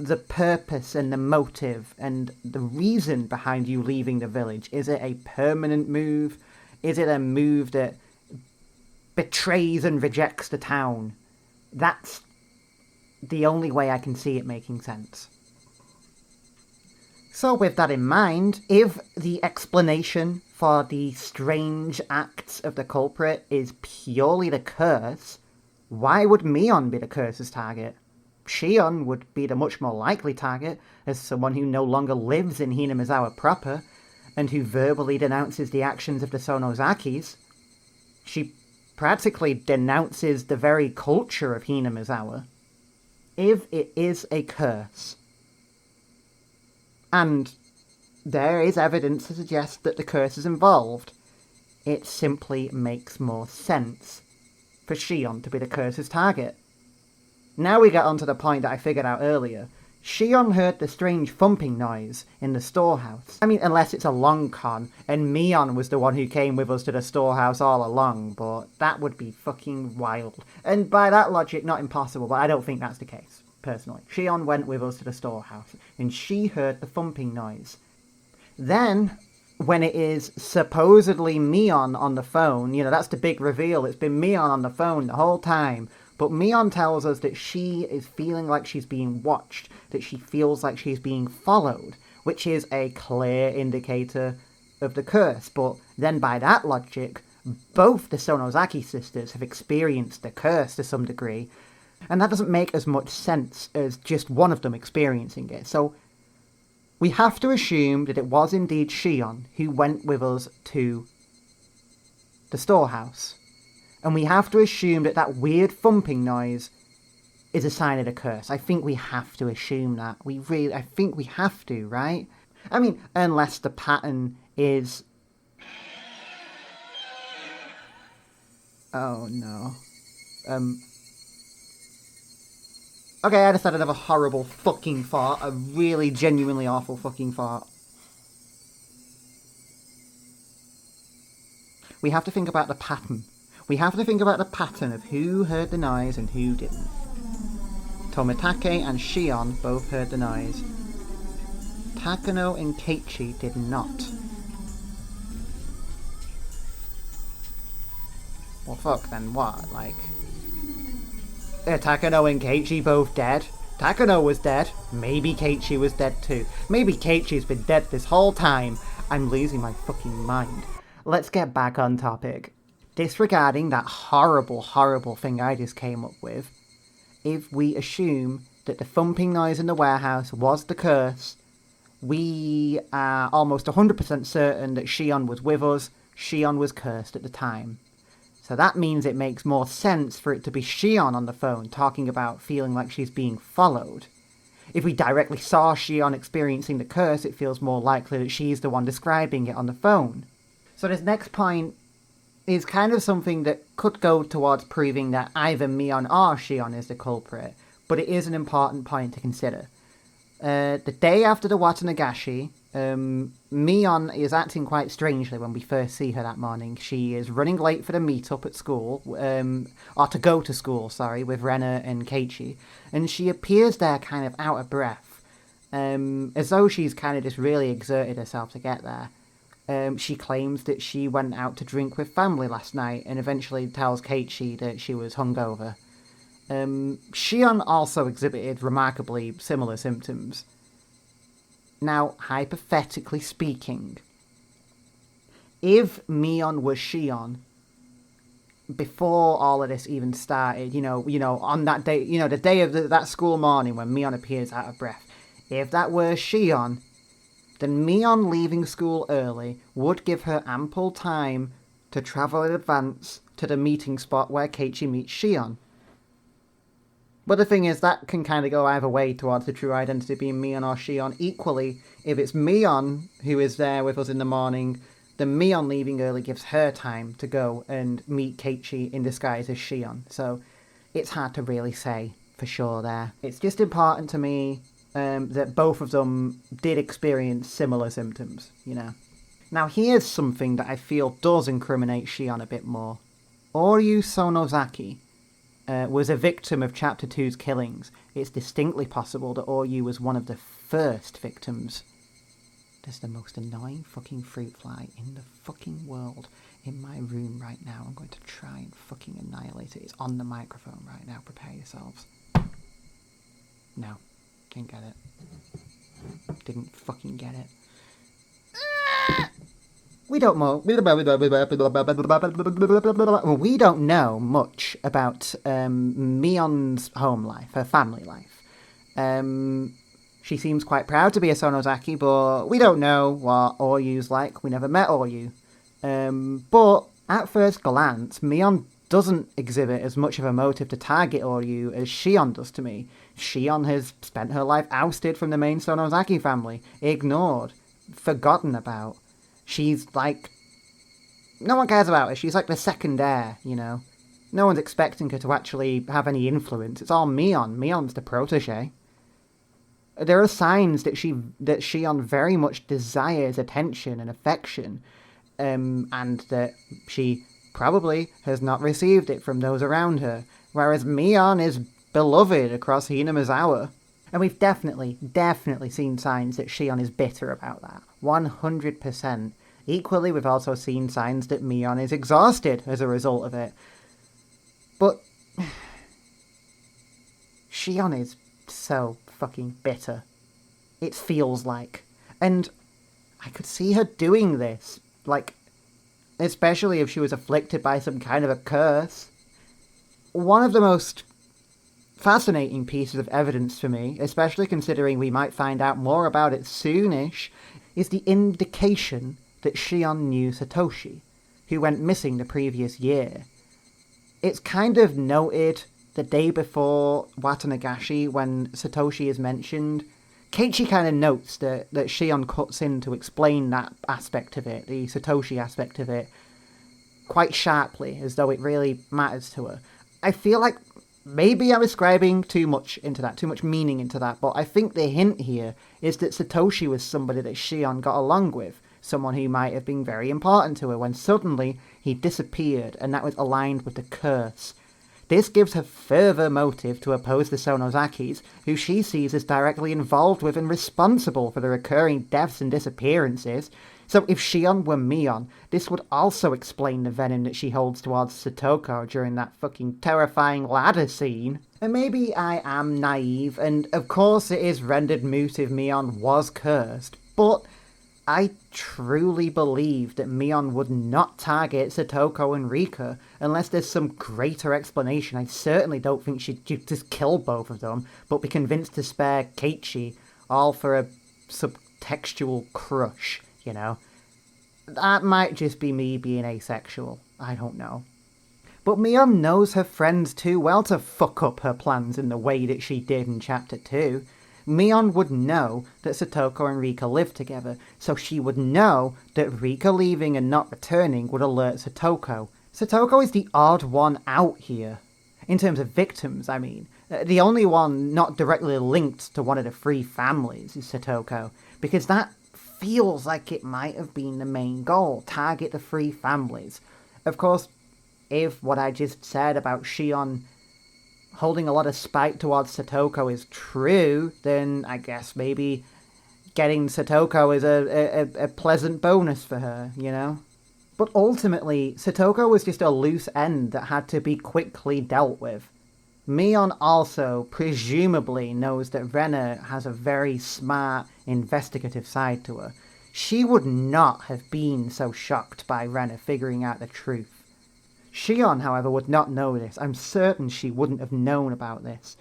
the purpose and the motive and the reason behind you leaving the village. Is it a permanent move? Is it a move that betrays and rejects the town? That's the only way I can see it making sense. So with that in mind, if the explanation for the strange acts of the culprit is purely the curse, why would Mion be the curse's target? Shion would be the much more likely target, as someone who no longer lives in Hinamizawa proper, and who verbally denounces the actions of the Sonozakis. She practically denounces the very culture of Hinamizawa. If it is a curse, and there is evidence to suggest that the curse is involved, it simply makes more sense for Shion to be the curse's target. Now we get on to the point that I figured out earlier. Shion heard the strange thumping noise in the storehouse. I mean, unless it's a long con, and Mion was the one who came with us to the storehouse all along, but that would be fucking wild. And by that logic, not impossible, but I don't think that's the case, personally. Shion went with us to the storehouse, and she heard the thumping noise. Then, when it is supposedly Mion on the phone, that's the big reveal, it's been Mion on the phone the whole time, but Mion tells us that she is feeling like she's being watched, that she feels like she's being followed, which is a clear indicator of the curse. But then by that logic, both the Sonozaki sisters have experienced the curse to some degree, and that doesn't make as much sense as just one of them experiencing it. So we have to assume that it was indeed Shion who went with us to the storehouse. And we have to assume that that weird thumping noise is a sign of the curse. I think we have to assume that. I think we have to, right? I mean, unless the pattern is... Oh, no. Okay, I decided to have a horrible fucking fart. A really genuinely awful fucking fart. We have to think about the pattern. We have to think about the pattern of who heard the noise and who didn't. Tomitake and Shion both heard the noise. Takano and Keiichi did not. Well, fuck, then what? Like... Takano and Keiichi both dead? Takano was dead. Maybe Keiichi was dead too. Maybe Keiichi's been dead this whole time. I'm losing my fucking mind. Let's get back on topic. Disregarding that horrible, horrible thing I just came up with, if we assume that the thumping noise in the warehouse was the curse, we are almost 100% certain that Shion was with us. Shion was cursed at the time. So that means it makes more sense for it to be Shion on the phone talking about feeling like she's being followed. If we directly saw Shion experiencing the curse, it feels more likely that she's the one describing it on the phone. So this next point is kind of something that could go towards proving that either Mion or Shion is the culprit, but it is an important point to consider. The day after the Watanagashi, Mion is acting quite strangely when we first see her that morning. She is running late for the meetup at school, or to go to school, sorry, with Rena and Keiichi, and she appears there kind of out of breath, as though she's kind of just really exerted herself to get there. She claims that she went out to drink with family last night and eventually tells Keiichi that she was hungover. Shion also exhibited remarkably similar symptoms. Now, hypothetically speaking, if Mion was Shion, before all of this even started, on that day, the day of that school morning when Mion appears out of breath, if that were Shion, then Mion leaving school early would give her ample time to travel in advance to the meeting spot where Keiichi meets Shion. But the thing is, that can kind of go either way towards the true identity being Mion or Shion. Equally, if it's Mion who is there with us in the morning, then Mion leaving early gives her time to go and meet Keiichi in disguise as Shion. So it's hard to really say for sure there. It's just important to me that both of them did experience similar symptoms, Now here's something that I feel does incriminate Shion a bit more. Oryu Sonozaki was a victim of Chapter 2's killings. It's distinctly possible that Oryu was one of the first victims. There's the most annoying fucking fruit fly in the fucking world in my room right now. I'm going to try and fucking annihilate it. It's on the microphone right now. Prepare yourselves. No. Didn't get it. Didn't fucking get it. We don't know much about Mion's home life, her family life. She seems quite proud to be a Sonozaki, but we don't know what Oryu's like. We never met Oryu. But at first glance, Mion doesn't exhibit as much of a motive to target Oryu as Shion does to me. Shion has spent her life ousted from the main Sonozaki family, ignored, forgotten about. She's like... no one cares about her. She's like the second heir, No one's expecting her to actually have any influence. It's all Mion. Mion's the protege. There are signs that Shion very much desires attention and affection, and that she probably has not received it from those around her, whereas Mion is beloved across Hinamizawa. And we've definitely seen signs that Shion is bitter about that. 100%. Equally, we've also seen signs that Mion is exhausted as a result of it. But Shion is so fucking bitter. It feels like. And I could see her doing this, especially if she was afflicted by some kind of a curse. One of the most fascinating pieces of evidence for me, especially considering we might find out more about it soonish, is the indication that Shion knew Satoshi, who went missing the previous year. It's kind of noted the day before Watanagashi when Satoshi is mentioned. Keiichi kind of notes that Shion cuts in to explain that aspect of it, the Satoshi aspect of it, quite sharply, as though it really matters to her. I feel like maybe I'm ascribing too much into that, too much meaning into that, but I think the hint here is that Satoshi was somebody that Shion got along with, someone who might have been very important to her, when suddenly he disappeared, and that was aligned with the curse. This gives her further motive to oppose the Sonozakis, who she sees as directly involved with and responsible for the recurring deaths and disappearances. So if Shion were Mion, this would also explain the venom that she holds towards Satoko during that fucking terrifying ladder scene. And maybe I am naive, and of course it is rendered moot if Mion was cursed, but I truly believe that Mion would not target Satoko and Rika unless there's some greater explanation. I certainly don't think she'd just kill both of them, but be convinced to spare Keiichi, all for a subtextual crush, you know? That might just be me being asexual. I don't know. But Mion knows her friends too well to fuck up her plans in the way that she did in Chapter 2. Mion would know that Satoko and Rika live together, so she would know that Rika leaving and not returning would alert Satoko. Satoko is the odd one out here. In terms of victims, I mean. The only one not directly linked to one of the three families is Satoko, because that feels like it might have been the main goal, target the three families. Of course, if what I just said about Shion holding a lot of spite towards Satoko is true, then I guess maybe getting Satoko is a pleasant bonus for her, you know? But ultimately, Satoko was just a loose end that had to be quickly dealt with. Mion also presumably knows that Rena has a very smart, investigative side to her. She would not have been so shocked by Rena figuring out the truth. Shion, however, would not know this. I'm certain she wouldn't have known about this.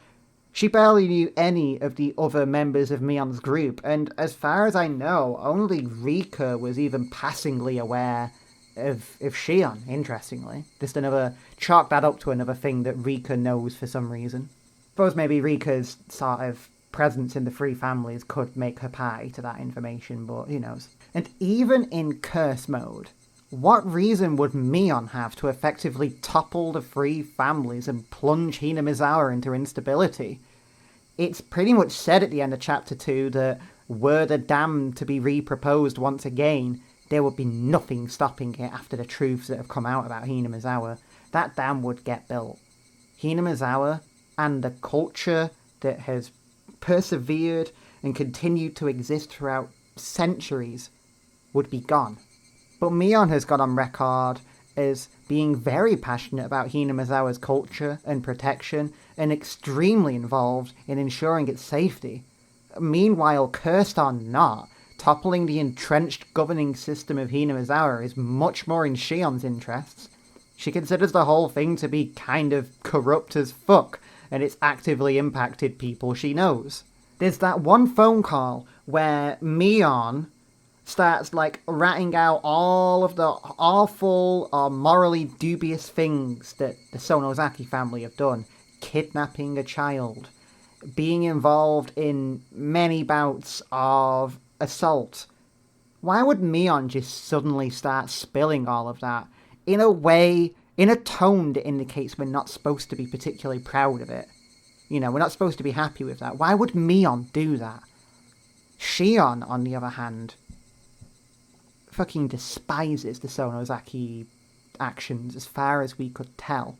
She barely knew any of the other members of Mion's group, and as far as I know, only Rika was even passingly aware of Shion, interestingly. Just chalk that up to another thing that Rika knows for some reason. Suppose maybe Rika's sort of presence in the three families could make her party to that information, but who knows. And even in curse mode, what reason would Mion have to effectively topple the three families and plunge Hinamizawa into instability? It's pretty much said at the end of Chapter 2 that were the dam to be reproposed once again, there would be nothing stopping it after the truths that have come out about Hinamizawa. That dam would get built. Hinamizawa and the culture that has persevered and continued to exist throughout centuries would be gone. But Mion has got on record as being very passionate about Hinamizawa's culture and protection, and extremely involved in ensuring its safety. Meanwhile, cursed or not, toppling the entrenched governing system of Hinamizawa is much more in Shion's interests. She considers the whole thing to be kind of corrupt as fuck, and it's actively impacted people she knows. There's that one phone call where Mion starts ratting out all of the awful or morally dubious things that the Sonozaki family have done. Kidnapping a child, being involved in many bouts of assault. Why would Mion just suddenly start spilling all of that in a tone that indicates we're not supposed to be particularly proud of it? You know, we're not supposed to be happy with that. Why would Mion do that? Shion, on the other hand, fucking despises the Sonozaki actions as far as we could tell.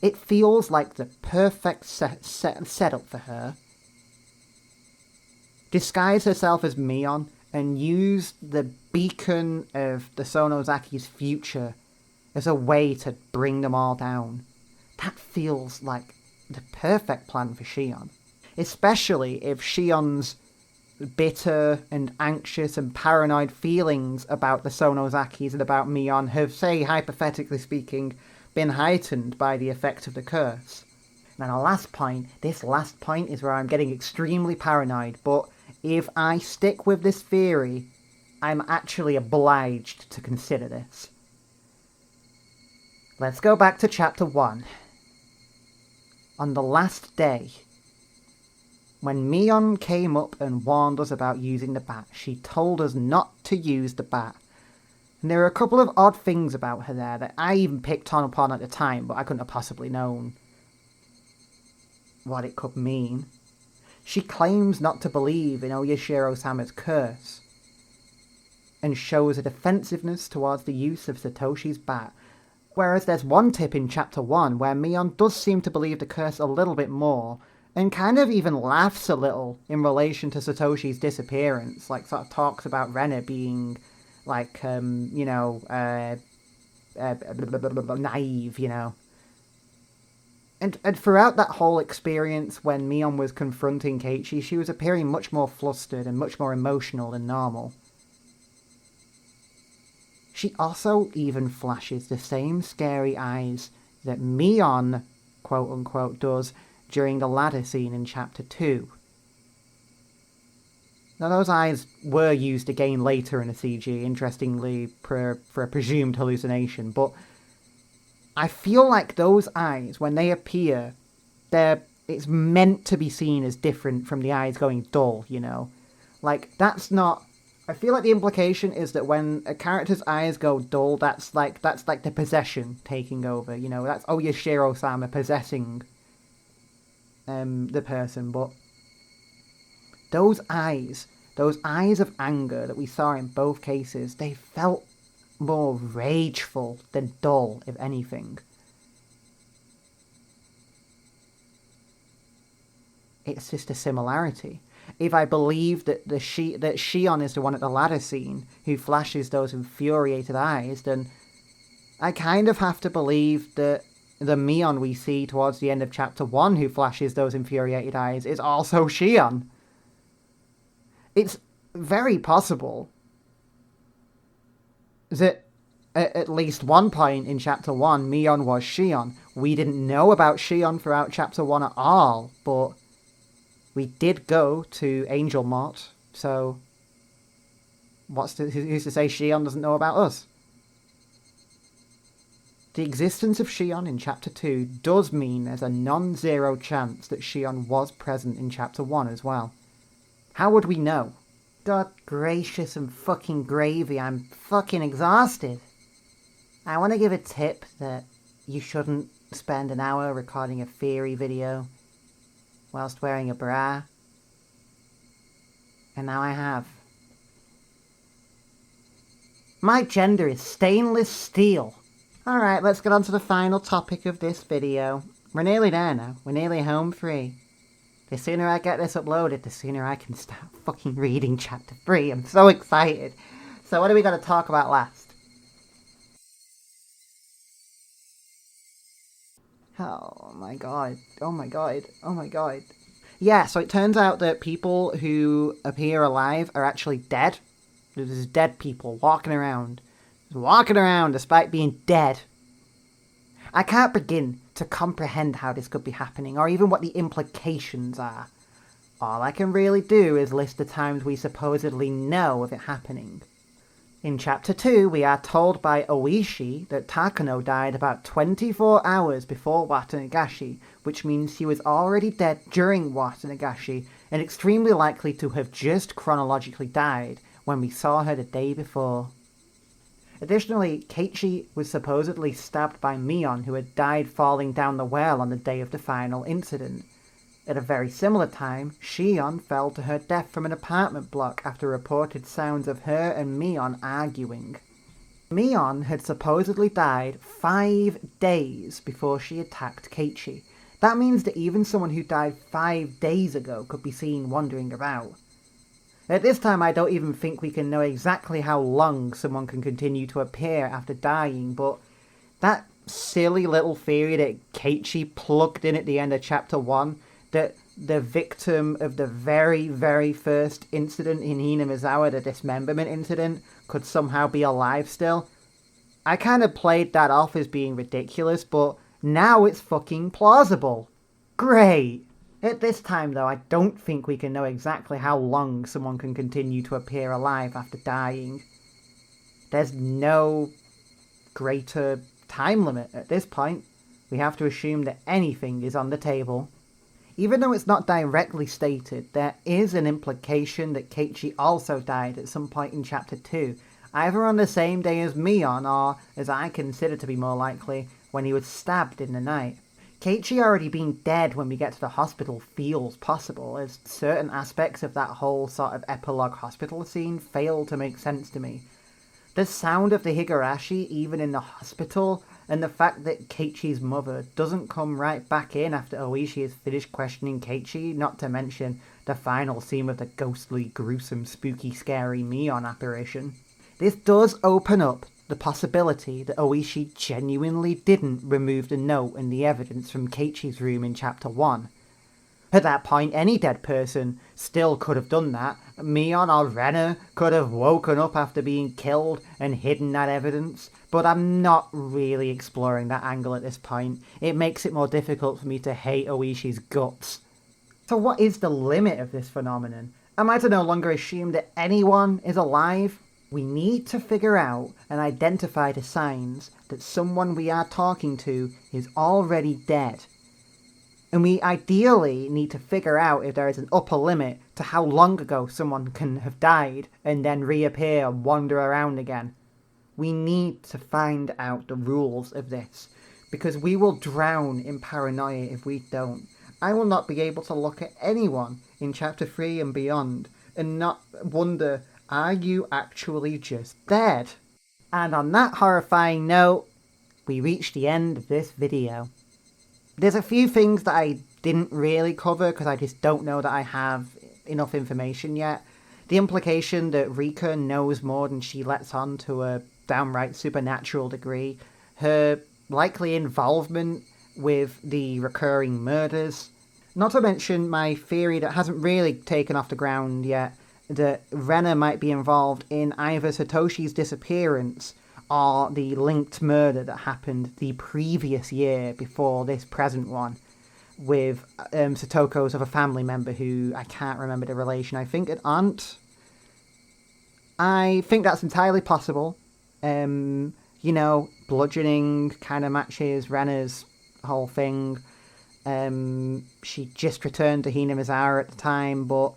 It feels like the perfect setup for her. Disguise herself as Mion and use the beacon of the Sonozaki's future as a way to bring them all down. That feels like the perfect plan for Shion. Especially if Shion's bitter and anxious and paranoid feelings about the Sonozakis and about Mion have, say, hypothetically speaking, been heightened by the effect of the curse. Now, this last point is where I'm getting extremely paranoid, but if I stick with this theory, I'm actually obliged to consider this. Let's go back to chapter 1. On the last day, when Mion came up and warned us about using the bat, she told us not to use the bat. And there are a couple of odd things about her there that I even picked upon at the time, but I couldn't have possibly known what it could mean. She claims not to believe in Oyashiro-Sama's curse, and shows a defensiveness towards the use of Satoshi's bat. Whereas there's one tip in chapter 1 where Mion does seem to believe the curse a little bit more, and kind of even laughs a little in relation to Satoshi's disappearance, like sort of talks about Rena being, like, naive, you know. And throughout that whole experience when Mion was confronting Keiichi, she was appearing much more flustered and much more emotional than normal. She also even flashes the same scary eyes that Mion, quote-unquote, does during the ladder scene in chapter 2. Now those eyes were used again later in the CG, interestingly, for a presumed hallucination, but I feel like those eyes, when they appear, it's meant to be seen as different from the eyes going dull, you know? Like, that's not... I feel like the implication is that when a character's eyes go dull, that's like the possession taking over, you know? That's Oyashiro-Sama possessing the person, but those eyes of anger that we saw in both cases, they felt more rageful than dull, if anything. It's just a similarity. If I believe that Shion is the one at the ladder scene who flashes those infuriated eyes, then I kind of have to believe that the Mion we see towards the end of chapter 1 who flashes those infuriated eyes is also Shion. It's very possible that at least one point in chapter 1, Mion was Shion. We didn't know about Shion throughout chapter 1 at all, but we did go to Angel Mort, so who's to say Shion doesn't know about us? The existence of Shion in chapter 2 does mean there's a non-zero chance that Shion was present in chapter 1 as well. How would we know? God gracious and fucking gravy, I'm fucking exhausted. I want to give a tip that you shouldn't spend an hour recording a theory video whilst wearing a bra. And now I have. My gender is stainless steel. Alright, let's get on to the final topic of this video. We're nearly there now. We're nearly home free. The sooner I get this uploaded, the sooner I can start fucking reading chapter 3. I'm so excited. So what are we going to talk about last? Oh my god. Oh my god. Oh my god. Yeah, so it turns out that people who appear alive are actually dead. There's dead people walking around despite being dead. I can't begin to comprehend how this could be happening, or even what the implications are. All I can really do is list the times we supposedly know of it happening. In chapter 2, we are told by Ooishi that Takano died about 24 hours before Watanagashi, which means he was already dead during Watanagashi, and extremely likely to have just chronologically died when we saw her the day before. Additionally, Keiichi was supposedly stabbed by Mion, who had died falling down the well on the day of the final incident. At a very similar time, Shion fell to her death from an apartment block after reported sounds of her and Mion arguing. Mion had supposedly died 5 days before she attacked Keiichi. That means that even someone who died 5 days ago could be seen wandering about. At this time, I don't even think we can know exactly how long someone can continue to appear after dying, but that silly little theory that Keiichi plugged in at the end of chapter 1, that the victim of the very, very first incident in Hinamizawa, the dismemberment incident, could somehow be alive still. I kind of played that off as being ridiculous, but now it's fucking plausible. Great! At this time, though, I don't think we can know exactly how long someone can continue to appear alive after dying. There's no greater time limit. At this point, we have to assume that anything is on the table. Even though it's not directly stated, there is an implication that Keiichi also died at some point in Chapter 2, either on the same day as Mion or, as I consider to be more likely, when he was stabbed in the night. Keiichi already being dead when we get to the hospital feels possible, as certain aspects of that whole sort of epilogue hospital scene fail to make sense to me. The sound of the Higurashi even in the hospital, and the fact that Keiichi's mother doesn't come right back in after Ooishi has finished questioning Keiichi, not to mention the final scene of the ghostly, gruesome, spooky, scary Mion apparition. This does open up the possibility that Ooishi genuinely didn't remove the note and the evidence from Keiichi's room in Chapter 1. At that point, any dead person still could have done that. Mion or Rena could have woken up after being killed and hidden that evidence, but I'm not really exploring that angle at this point. It makes it more difficult for me to hate Oishi's guts. So what is the limit of this phenomenon? Am I to no longer assume that anyone is alive? We need to figure out and identify the signs that someone we are talking to is already dead. And we ideally need to figure out if there is an upper limit to how long ago someone can have died and then reappear and wander around again. We need to find out the rules of this, because we will drown in paranoia if we don't. I will not be able to look at anyone in Chapter 3 and beyond and not wonder, are you actually just dead? And on that horrifying note, we reach the end of this video. There's a few things that I didn't really cover because I just don't know that I have enough information yet. The implication that Rika knows more than she lets on to a downright supernatural degree. Her likely involvement with the recurring murders. Not to mention my theory that hasn't really taken off the ground yet, that Rena might be involved in either Satoshi's disappearance or the linked murder that happened the previous year before this present one with Satoko's other family member who I can't remember the relation. I think an aunt. I think that's entirely possible. Bludgeoning kind of matches Rena's whole thing. She just returned to Hinamizawa at the time, but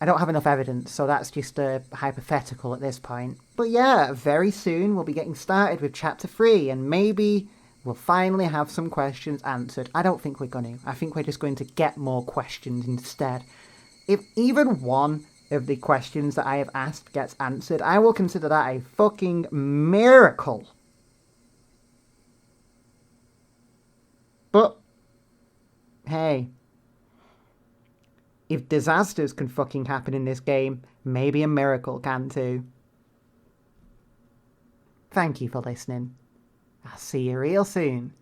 I don't have enough evidence, so that's just a hypothetical at this point. But yeah, very soon we'll be getting started with Chapter 3, and maybe we'll finally have some questions answered. I don't think we're going to. I think we're just going to get more questions instead. If even one of the questions that I have asked gets answered, I will consider that a fucking miracle. But, hey, if disasters can fucking happen in this game, maybe a miracle can too. Thank you for listening. I'll see you real soon.